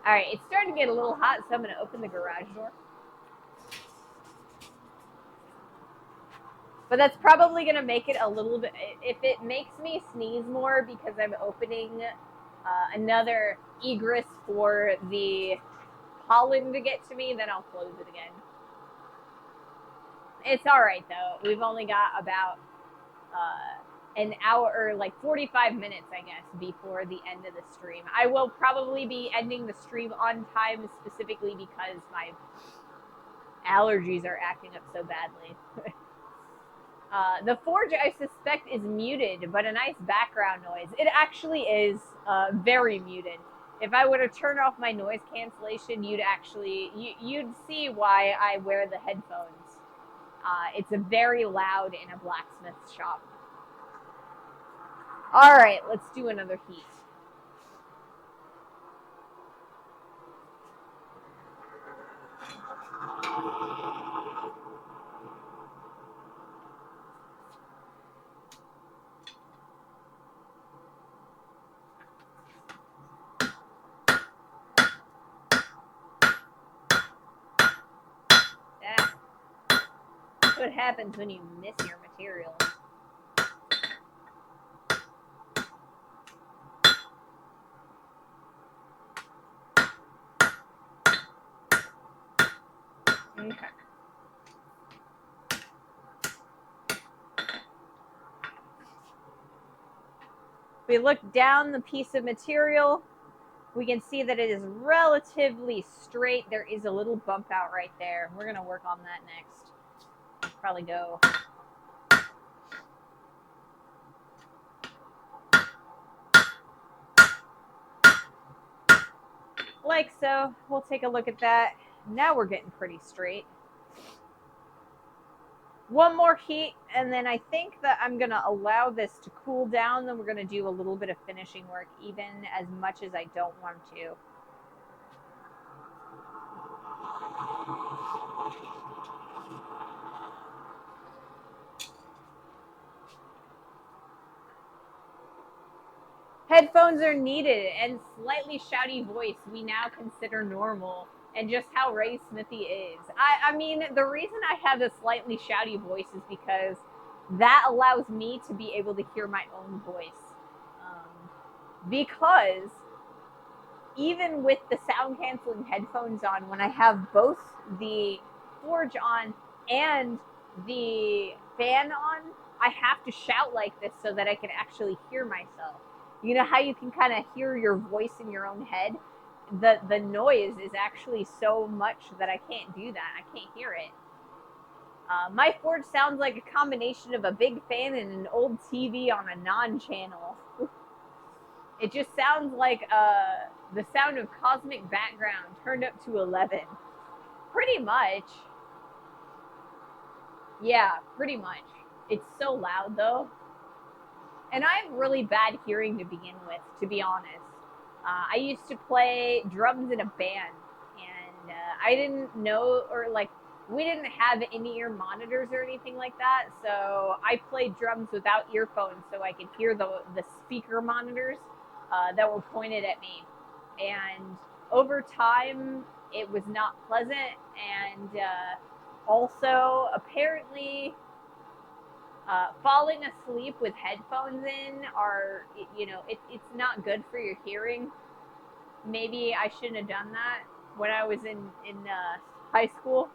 All right, it's starting to get a little hot, so I'm going to open the garage door. But that's probably going to make it a little bit, if it makes me sneeze more because I'm opening another egress for the pollen to get to me, then I'll close it again. It's all right though. We've only got about an hour, or like 45 minutes, I guess, before the end of the stream. I will probably be ending the stream on time, specifically because my allergies are acting up so badly. The Forge, I suspect, is muted, but a nice background noise. It actually is very muted. If I were to turn off my noise cancellation, you'd see why I wear the headphones. It's a very loud in a blacksmith shop. All right, let's do another heat. That's what happens when you miss your material. Okay. We look down the piece of material. We can see that it is relatively straight. There is a little bump out right there. We're going to work on that next. Probably go like so. We'll take a look at that. Now we're getting pretty straight. One more heat, and then I think that I'm going to allow this to cool down. Then we're going to do a little bit of finishing work, even as much as I don't want to. Headphones are needed, and slightly shouty voice we now consider normal, and just how Ray Smithy is. I mean, the reason I have a slightly shouty voice is because that allows me to be able to hear my own voice. Because even with the sound canceling headphones on, when I have both the Forge on and the fan on, I have to shout like this so that I can actually hear myself. You know how you can kind of hear your voice in your own head? The noise is actually so much that I can't do that. I can't hear it. My Forge sounds like a combination of a big fan and an old TV on a non-channel. It just sounds like the sound of cosmic background turned up to 11. Pretty much. Yeah, pretty much. It's so loud though. And I have really bad hearing to begin with, to be honest. I used to play drums in a band, and I didn't know, or like, we didn't have in-ear monitors or anything like that, so I played drums without earphones so I could hear the speaker monitors that were pointed at me. And over time, it was not pleasant, and also, apparently, falling asleep with headphones in are, it's not good for your hearing. Maybe I shouldn't have done that when I was in high school.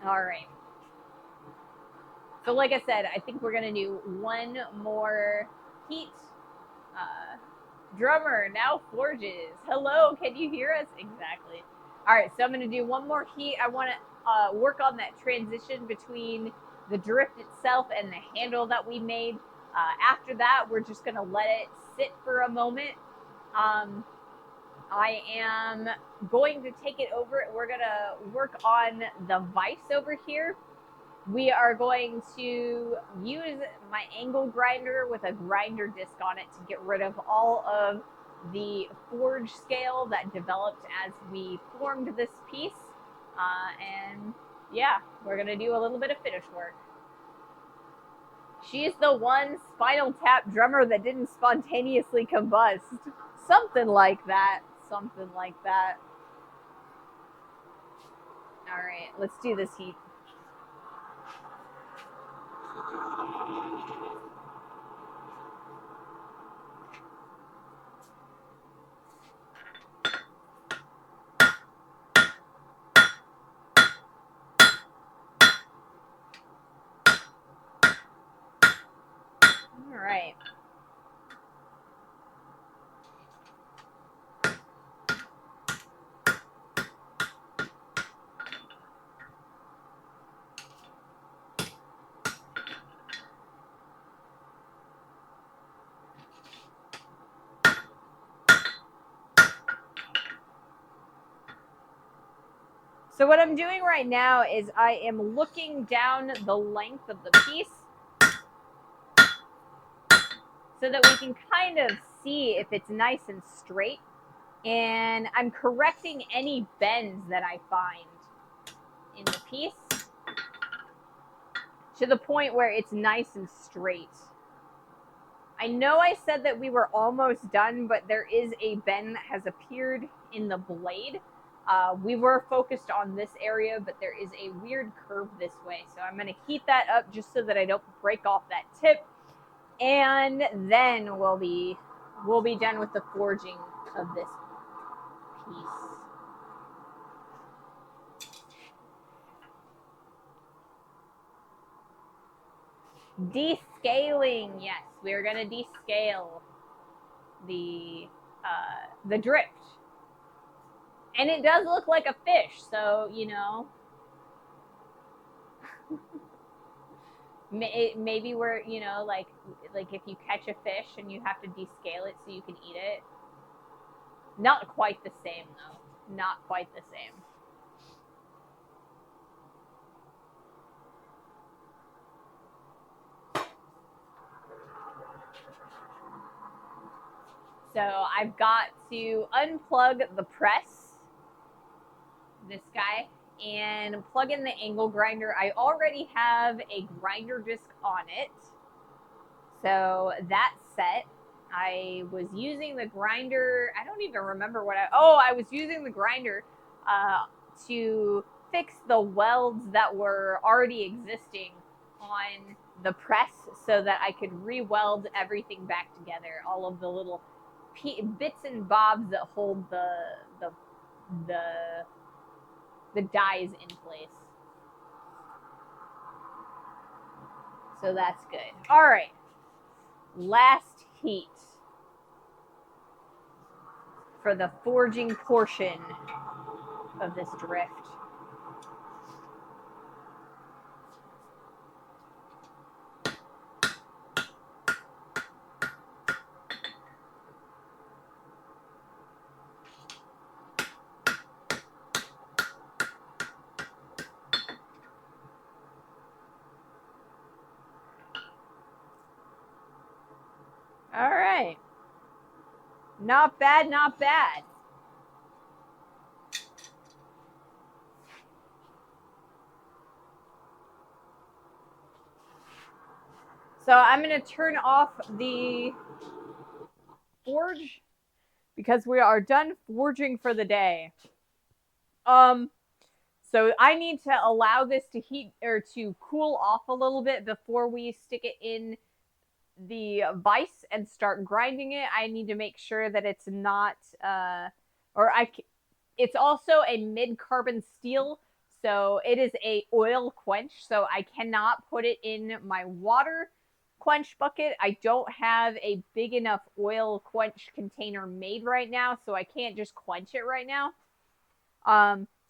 All right. So like I said, I think we're going to do one more heat. Drummer now forges. Hello, can you hear us? Exactly. All right, so I'm going to do one more heat. I want to work on that transition between the drift itself and the handle that we made. After that, we're just going to let it sit for a moment. I am going to take it over. We're going to work on the vise over here. We are going to use my angle grinder with a grinder disc on it to get rid of all of the forge scale that developed as we formed this piece. And yeah, we're going to do a little bit of finish work. She's the one Spinal Tap drummer that didn't spontaneously combust. Something like that. Something like that. All right, let's do this heat. All right. So what I'm doing right now is I am looking down the length of the piece so that we can kind of see if it's nice and straight. And I'm correcting any bends that I find in the piece to the point where it's nice and straight. I know I said that we were almost done, but there is a bend that has appeared in the blade. We were focused on this area, but there is a weird curve this way. So I'm going to heat that up just so that I don't break off that tip. And then we'll be done with the forging of this piece. Descaling, yes, we're gonna descale the drift, and it does look like a fish. So you know, maybe we're like if you catch a fish and you have to descale it so you can eat it. Not quite the same though. Not quite the same. So I've got to unplug the press, this guy, and plug in the angle grinder. I already have a grinder disc on it. So that's set. I was using the grinder. I don't even remember what I was using the grinder to fix the welds that were already existing on the press so that I could re-weld everything back together. All of the little bits and bobs that hold the dies in place. So that's good. All right. Last heat for the forging portion of this drift. All right. Not bad, not bad. So I'm going to turn off the forge because we are done forging for the day. So I need to allow this to heat or to cool off a little bit before we stick it in the vise and start grinding it. I need to make sure that it's not, it's also a mid-carbon steel, so it is a oil quench, so I cannot put it in my water quench bucket. I don't have a big enough oil quench container made right now, so I can't just quench it right now.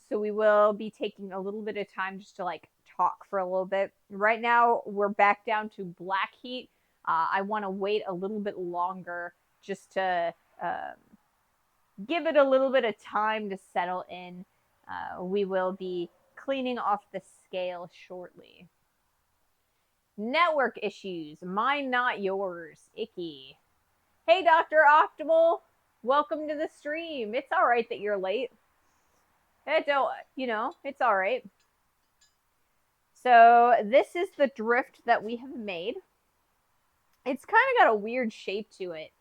So we will be taking a little bit of time just to like talk for a little bit. Right now we're back down to black heat. I want to wait a little bit longer just to give it a little bit of time to settle in. We will be cleaning off the scale shortly. Network issues. Mine, not yours. Icky. Hey, Dr. Optimal. Welcome to the stream. It's all right that you're late. It's all right. So this is the drift that we have made. It's kind of got a weird shape to it.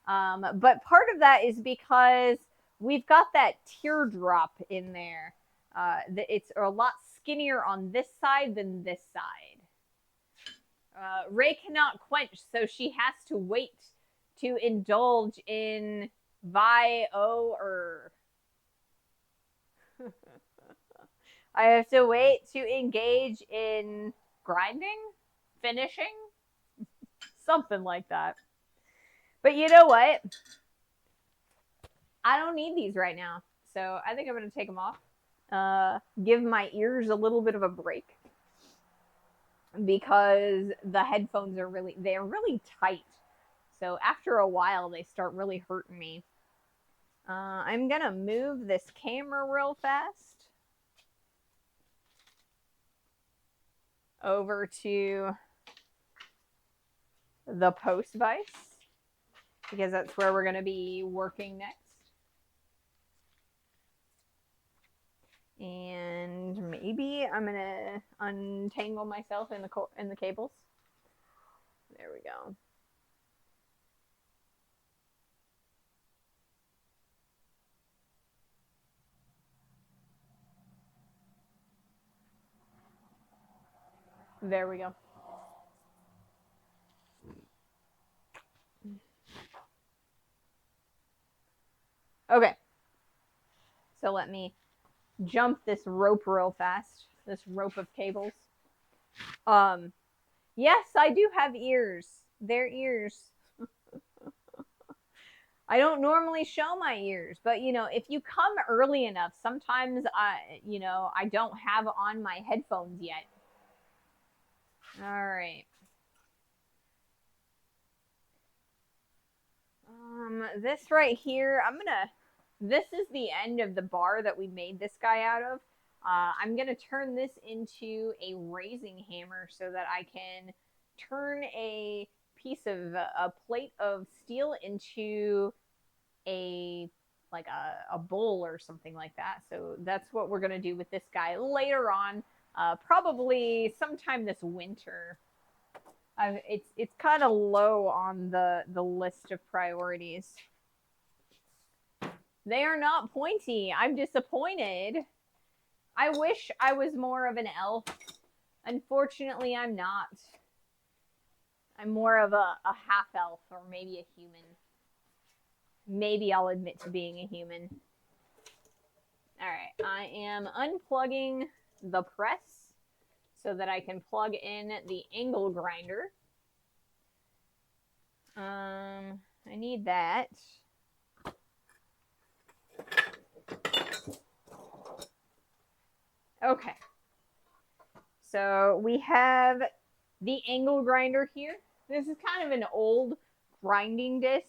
But part of that is because we've got that teardrop in there. It's a lot skinnier on this side than this side. Ray cannot quench, so she has to wait to indulge in Vi-O. I have to wait to engage in grinding, finishing, something like that. But you know what? I don't need these right now, so I think I'm going to take them off. Give my ears a little bit of a break because the headphones are they're really tight. So after a while, they start really hurting me. I'm going to move this camera real fast over to the post vise because that's where we're going to be working next. And maybe I'm going to untangle myself in the cables. There we go. There we go. Okay. So let me jump this rope real fast. This rope of cables. Yes, I do have ears. They're ears. I don't normally show my ears, but you know, if you come early enough, sometimes I don't have on my headphones yet. All right. This right here, this is the end of the bar that we made this guy out of. I'm gonna turn this into a raising hammer so that I can turn a piece of a plate of steel into a bowl or something like that. So that's what we're gonna do with this guy later on, probably sometime this winter. It's kind of low on the list of priorities. They are not pointy. I'm disappointed. I wish I was more of an elf. Unfortunately, I'm not. I'm more of a half elf or maybe a human. Maybe I'll admit to being a human. All right, I am unplugging the press so that I can plug in the angle grinder. I need that. Okay. So we have the angle grinder here. This is kind of an old grinding disc.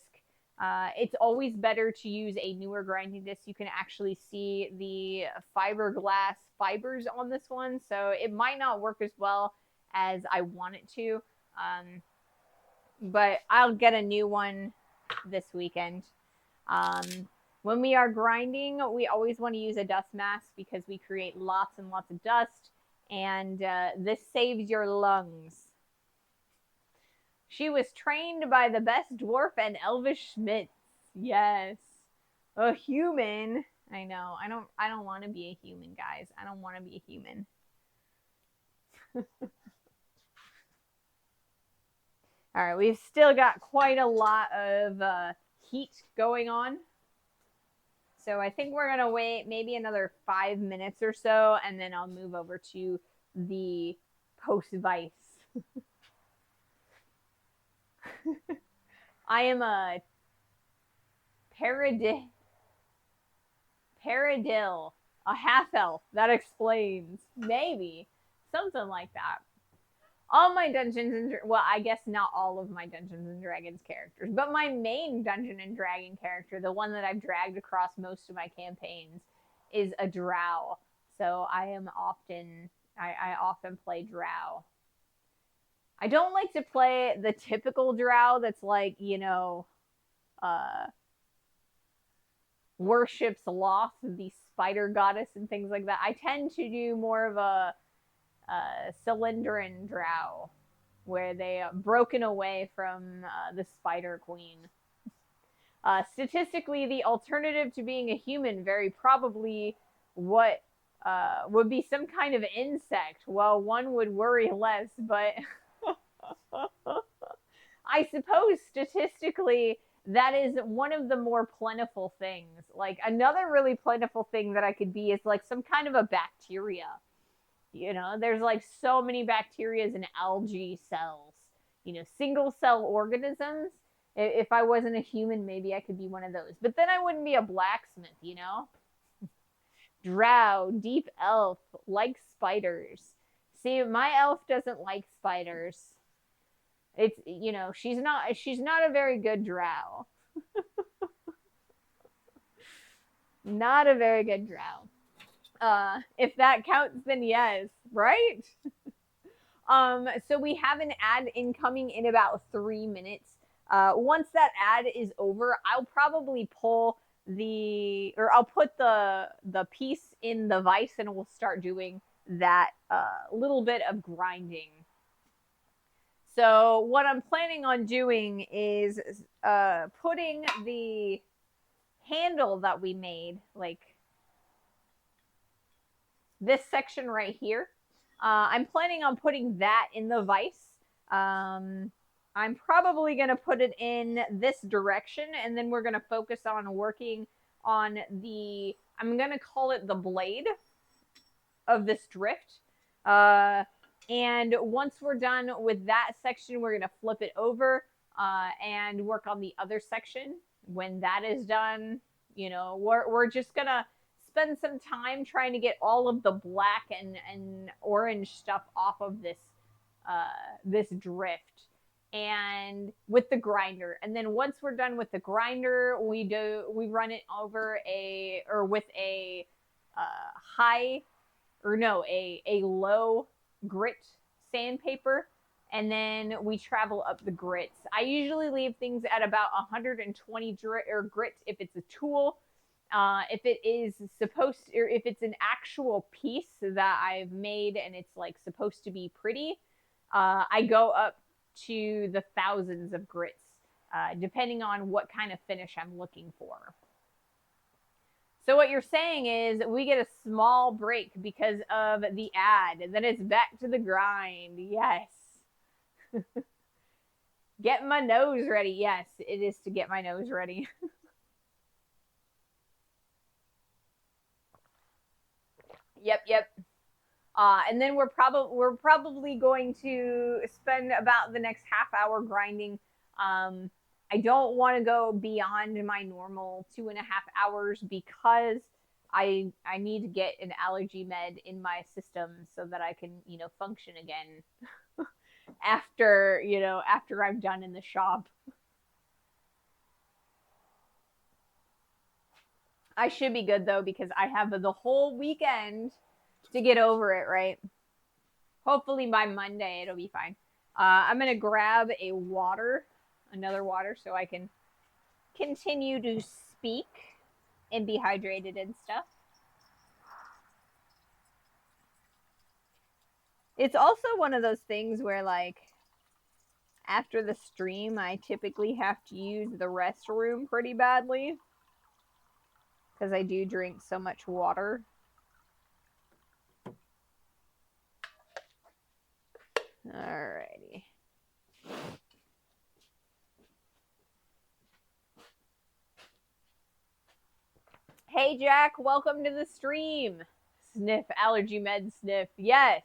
It's always better to use a newer grinding disc. You can actually see the fiberglass fibers on this one, so it might not work as well as I want it to. But I'll get a new one this weekend. When we are grinding, we always want to use a dust mask because we create lots and lots of dust, and this saves your lungs. She was trained by the best dwarf and elvish smiths. Yes. A human. I know. I don't want to be a human, guys. I don't want to be a human. All right, we've still got quite a lot of heat going on. So I think we're going to wait maybe another 5 minutes or so, and then I'll move over to the post vise. I am a Paradil, a half elf. That explains. Maybe. Something like that. All my Dungeons and well, I guess not all of my Dungeons and Dragons characters, but my main Dungeon and Dragon character, the one that I've dragged across most of my campaigns, is a drow. So I often play drow. I don't like to play the typical drow that's like, worships Loth, the spider goddess, and things like that. I tend to do more of a Cylindrin drow, where they are broken away from the Spider Queen. Statistically, the alternative to being a human, very probably what would be some kind of insect. Well, one would worry less, but I suppose statistically that is one of the more plentiful things. Like another really plentiful thing that I could be is like some kind of a bacteria. You know, there's like so many bacterias and algae cells, you know, single cell organisms. If I wasn't a human, maybe I could be one of those. But then I wouldn't be a blacksmith, you know? Drow, deep elf, like spiders. See, my elf doesn't like spiders. It's, you know, she's not a very good drow. Not a very good drow. If that counts, then yes, right? So we have an ad incoming in about 3 minutes. Once that ad is over, I'll probably pull I'll put the piece in the vise and we'll start doing that little bit of grinding. So what I'm planning on doing is putting the handle that we made, like this section right here. I'm planning on putting that in the vise. I'm probably going to put it in this direction, and then we're going to focus on working on I'm going to call it the blade of this drift. And once we're done with that section, we're going to flip it over and work on the other section. When that is done, you know, we're just going to spend some time trying to get all of the black and orange stuff off of this drift, and with the grinder. And then once we're done with the grinder, we run it over with a low grit sandpaper, and then we travel up the grits. I usually leave things at about 120 grits if it's a tool. If it is if it's an actual piece that I've made and it's like supposed to be pretty, I go up to the thousands of grits, depending on what kind of finish I'm looking for. So what you're saying is we get a small break because of the ad, and then it's back to the grind. Yes. Get my nose ready. Yes, it is to get my nose ready. Yep. And then we're probably going to spend about the next half hour grinding. I don't want to go beyond my normal 2.5 hours because I need to get an allergy med in my system so that I can, you know, function again after I'm done in the shop. I should be good though because I have the whole weekend to get over it, right? Hopefully by Monday it'll be fine. I'm gonna grab another water, so I can continue to speak and be hydrated and stuff. It's also one of those things where, like, after the stream, I typically have to use the restroom pretty badly because I do drink so much water. Alrighty. Hey Jack, welcome to the stream. Sniff, allergy med sniff. Yes.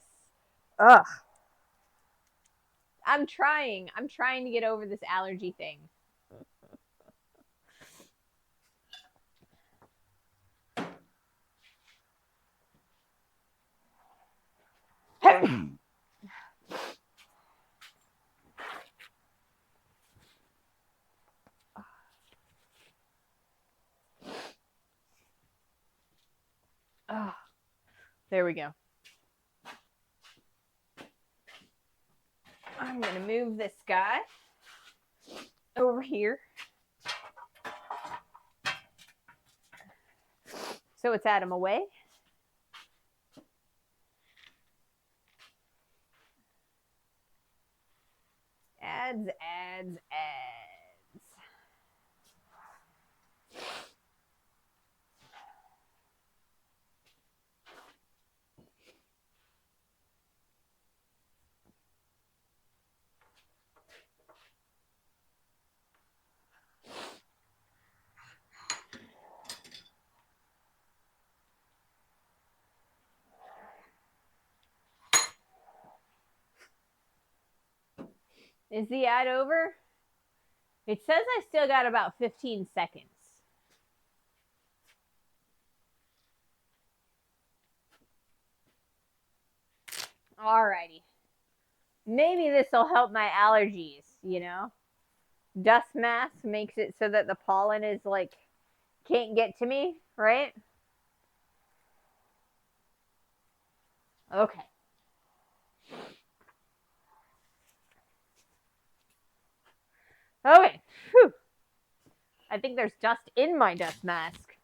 Ugh. I'm trying to get over this allergy thing. Oh, there we go. I'm going to move this guy over here so it's out of my way. Ads. Is the ad over? It says I still got about 15 seconds. Alrighty. Maybe this will help my allergies, you know? Dust mask makes it so that the pollen is like, can't get to me, right? Okay. Okay. Whew. I think there's dust in my dust mask.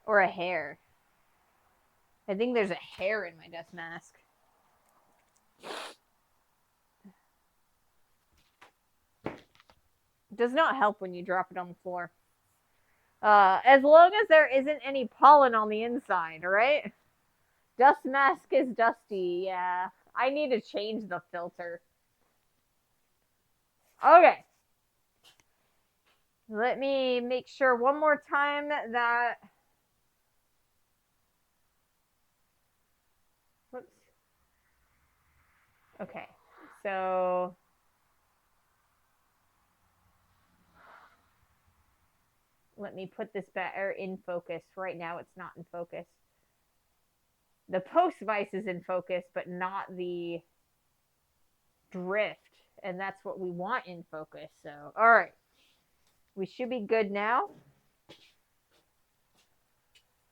Or a hair. I think there's a hair in my dust mask. It does not help when you drop it on the floor. As long as there isn't any pollen on the inside, right? Dust mask is dusty, yeah. I need to change the filter. Okay. Let me make sure one more time that... Whoops. Okay, so... Let me put this better in focus. Right now it's not in focus. The post vice is in focus, but not the drift. And that's what we want in focus. So, all right. We should be good now.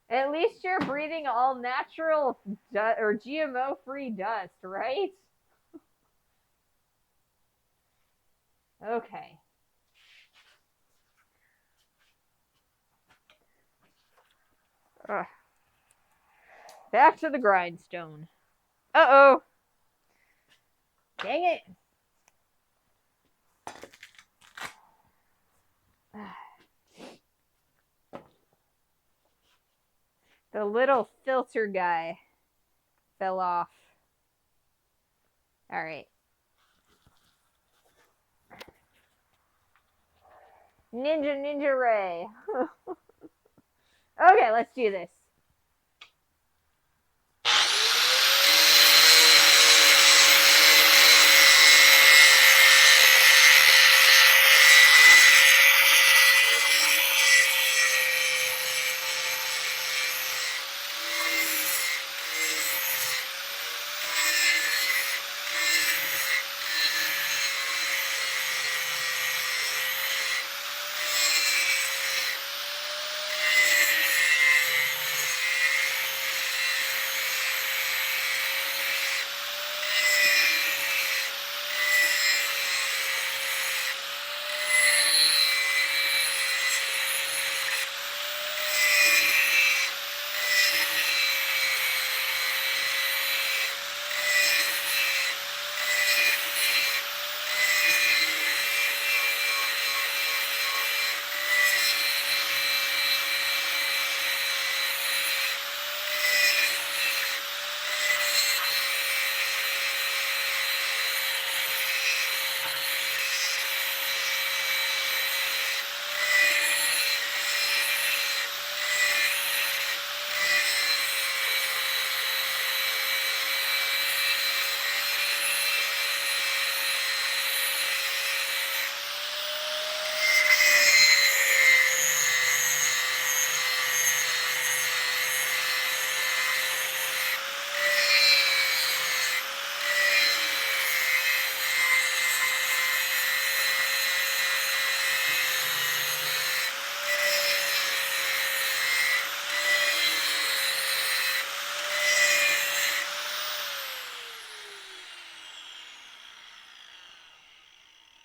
At least you're breathing all natural or GMO-free dust, right? Okay. Ugh. Back to the grindstone. Uh-oh. Dang it. The little filter guy fell off. All right. Ninja Ray. Okay, let's do this.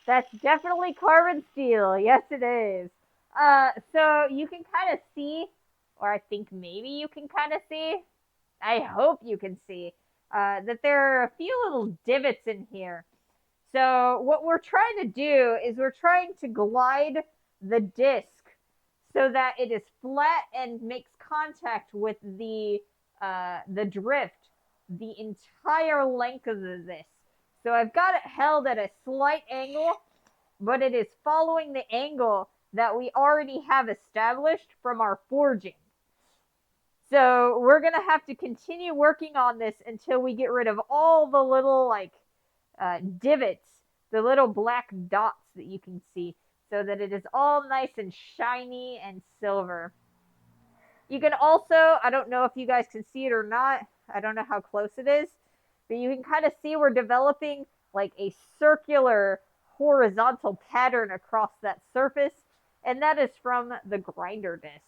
That's definitely carbon steel. Yes, it is. So you can kind of see, or I think maybe you can kind of see, I hope you can see, that there are a few little divots in here. So what we're trying to do is we're trying to glide the disc so that it is flat and makes contact with the drift the entire length of this. So I've got it held at a slight angle, but it is following the angle that we already have established from our forging. So we're going to have to continue working on this until we get rid of all the little divots the little black dots that you can see, so that it is all nice and shiny and silver. You can also, I don't know if you guys can see it or not, I don't know how close it is, but you can kind of see we're developing like a circular horizontal pattern across that surface, and that is from the grinder disc.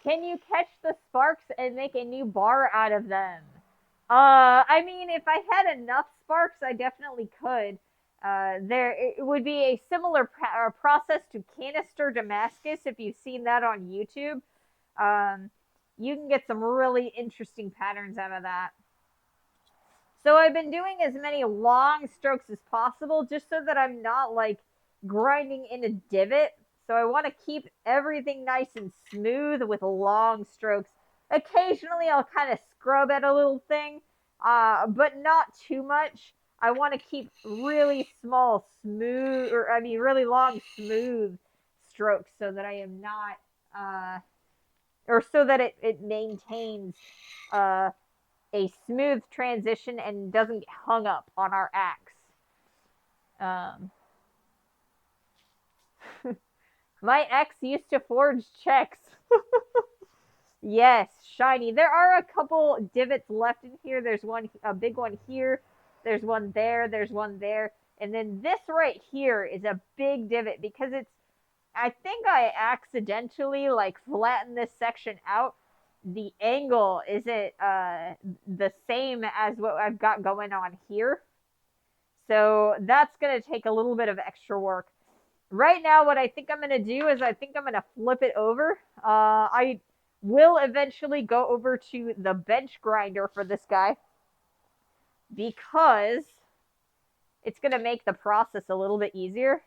Can you catch the sparks and make a new bar out of them? I mean, if I had enough sparks, I definitely could. It would be a similar process to canister Damascus, if you've seen that on YouTube. Um, you can get some really interesting patterns out of that. So I've been doing as many long strokes as possible, just so that I'm not like grinding in a divot. So I want to keep everything nice and smooth with long strokes. Occasionally I'll kind of scrub at a little thing, but not too much. I want to keep really small, smooth, or I mean really long, smooth strokes, so that I am not, or so that it maintains uh, a smooth transition and doesn't get hung up on our axe. My ex used to forge checks. Yes, shiny. There are a couple divots left in here. There's one, a big one here. There's one there. There's one there. And then this right here is a big divot because it's, I think I accidentally like flattened this section out. The angle isn't the same as what I've got going on here. So that's going to take a little bit of extra work. Right now, what I think I'm going to do is I think I'm going to flip it over. I will eventually go over to the bench grinder for this guy, because it's going to make the process a little bit easier.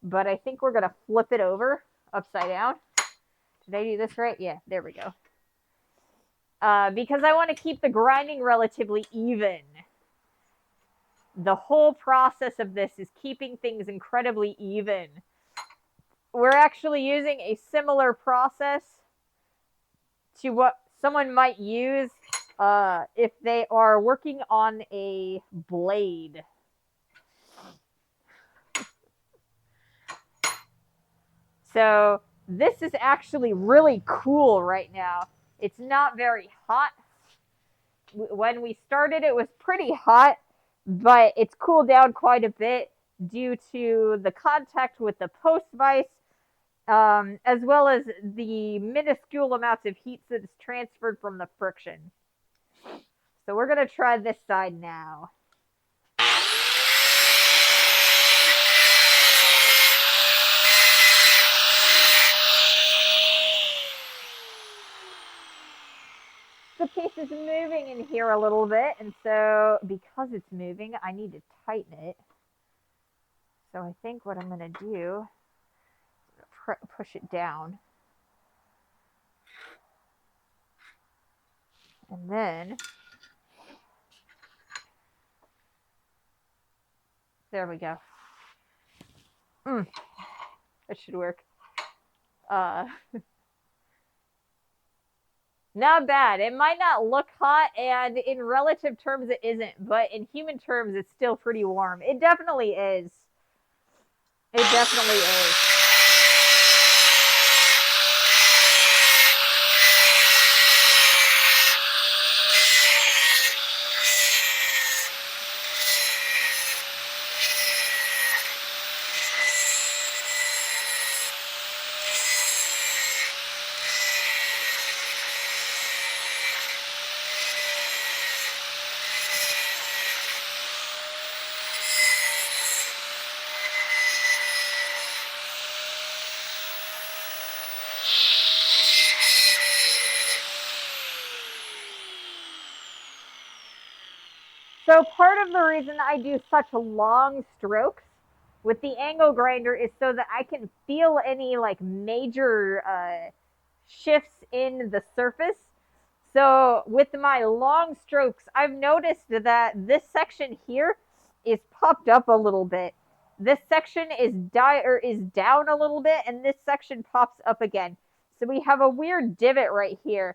But I think we're going to flip it over upside down. Did I do this right? Yeah, there we go. Because I want to keep the grinding relatively even. The whole process of this is keeping things incredibly even. We're actually using a similar process to what someone might use if they are working on a blade. So this is actually really cool right now. It's not very hot. When we started, it was pretty hot, but it's cooled down quite a bit due to the contact with the post vise, as well as the minuscule amounts of heat that's transferred from the friction. So we're going to try this side now. the piece is moving in here a little bit, and so because it's moving, I need to tighten it. So I think what I'm going to do is push it down. And then, there we go. That should work. Not bad. It might not look hot, and in relative terms it isn't, but in human terms it's still pretty warm. It definitely is. It definitely is. So part of the reason I do such long strokes with the angle grinder is so that I can feel any like major shifts in the surface. So with my long strokes, I've noticed that this section here is popped up a little bit. This section is down a little bit, and this section pops up again. So we have a weird divot right here.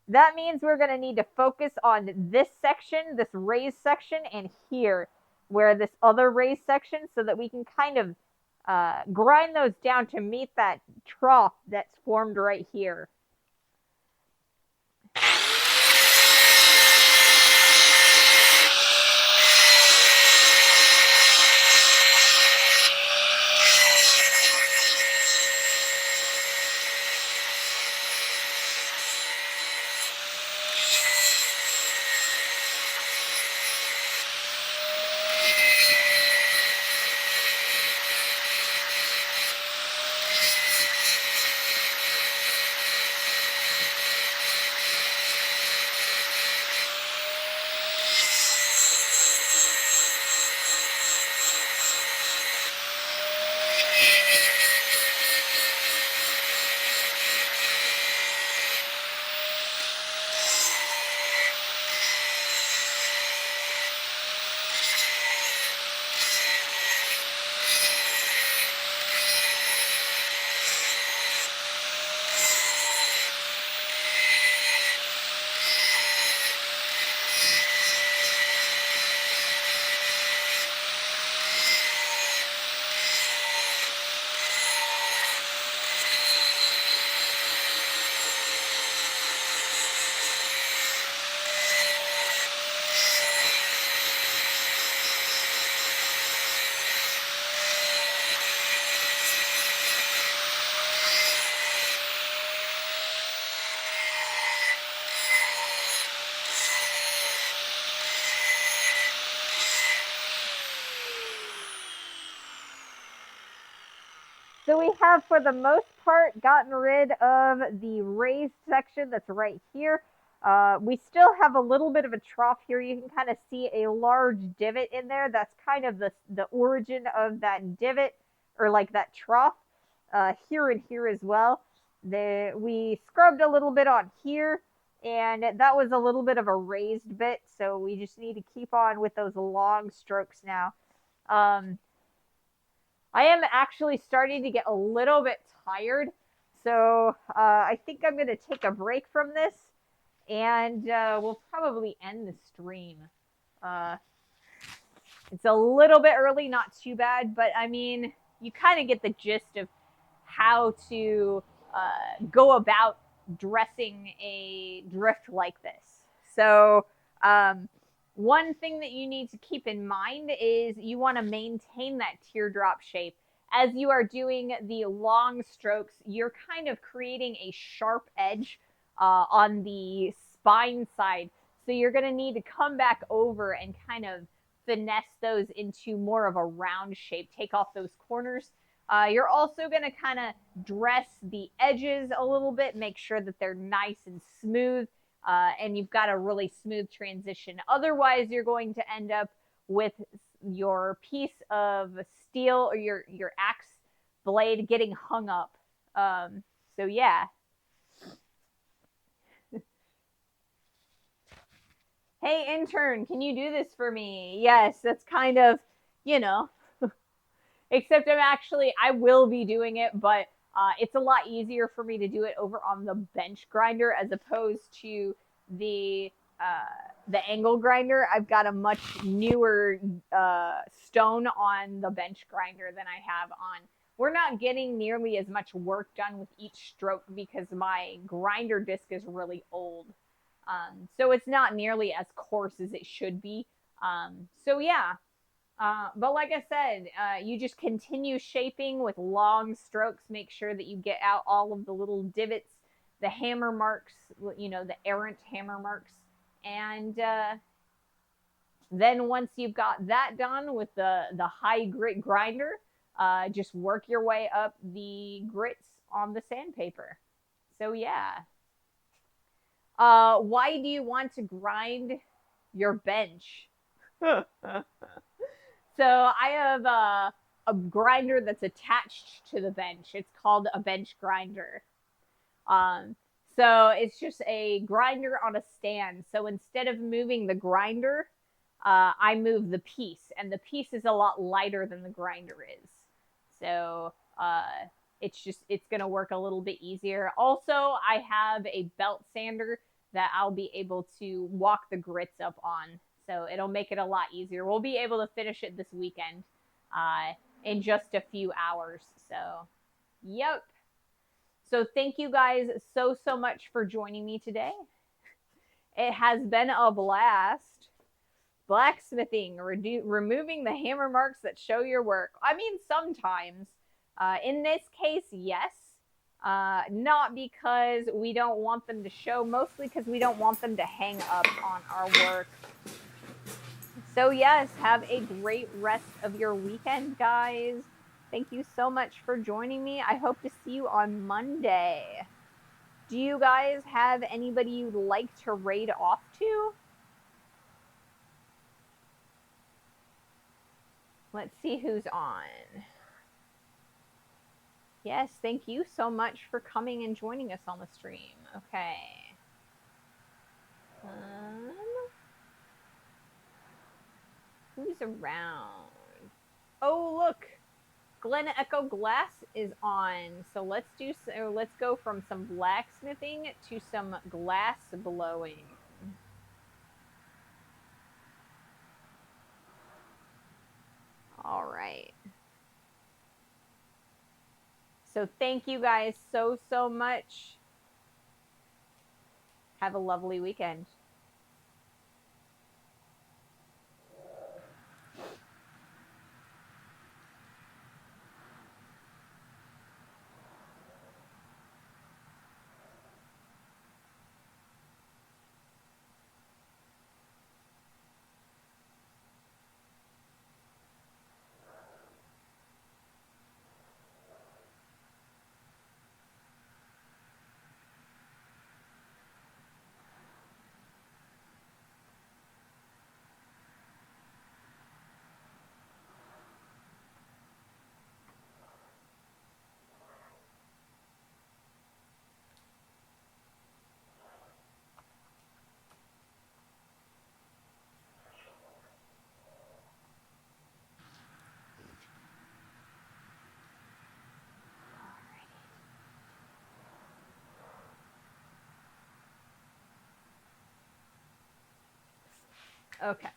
That means we're going to need to focus on this section, this raised section, and here, where this other raised section, so that we can kind of grind those down to meet that trough that's formed right here. So we have, for the most part, gotten rid of the raised section that's right here. We still have a little bit of a trough here. You can kind of see a large divot in there. That's kind of the origin of that divot, or like that trough, here and here as well. We scrubbed a little bit on here, and that was a little bit of a raised bit, so we just need to keep on with those long strokes now. I am actually starting to get a little bit tired, so I think I'm going to take a break from this, and we'll probably end the stream. It's a little bit early, not too bad, but I mean, you kind of get the gist of how to go about dressing a drift like this. So one thing that you need to keep in mind is you want to maintain that teardrop shape. As you are doing the long strokes, you're kind of creating a sharp edge on the spine side. So you're going to need to come back over and kind of finesse those into more of a round shape. Take off those corners. You're also going to kind of dress the edges a little bit, make sure that they're nice and smooth. and you've got a really smooth transition. Otherwise, you're going to end up with your piece of steel or your axe blade getting hung up. So yeah. Hey intern, can you do this for me? Yes, that's kind of, you know, except I will be doing it, but it's a lot easier for me to do it over on the bench grinder as opposed to the angle grinder. I've got a much newer stone on the bench grinder than I have on. We're not getting nearly as much work done with each stroke because my grinder disc is really old. So it's not nearly as coarse as it should be. So yeah, but like I said, you just continue shaping with long strokes. Make sure that you get out all of the little divots, the hammer marks, the errant hammer marks. And then once you've got that done with the high grit grinder, just work your way up the grits on the sandpaper. So yeah. Why do you want to grind your bench? So I have a grinder that's attached to the bench. It's called a bench grinder. So it's just a grinder on a stand. So instead of moving the grinder, I move the piece, and the piece is a lot lighter than the grinder is. So it's gonna work a little bit easier. Also, I have a belt sander that I'll be able to walk the grits up on. So it'll make it a lot easier. We'll be able to finish it this weekend in just a few hours. So, yep. So thank you guys so much for joining me today. It has been a blast. Blacksmithing, removing the hammer marks that show your work. I mean, sometimes. In this case, yes. Not because we don't want them to show, mostly because we don't want them to hang up on our work. So yes, have a great rest of your weekend, guys. Thank you so much for joining me. I hope to see you on Monday. Do you guys have anybody you'd like to raid off to? Let's see who's on. Yes, thank you so much for coming and joining us on the stream. Okay. Who's around? Oh, look. Glen Echo Glass is on. So let's go from some blacksmithing to some glass blowing. All right. So thank you guys so much. Have a lovely weekend. Okay.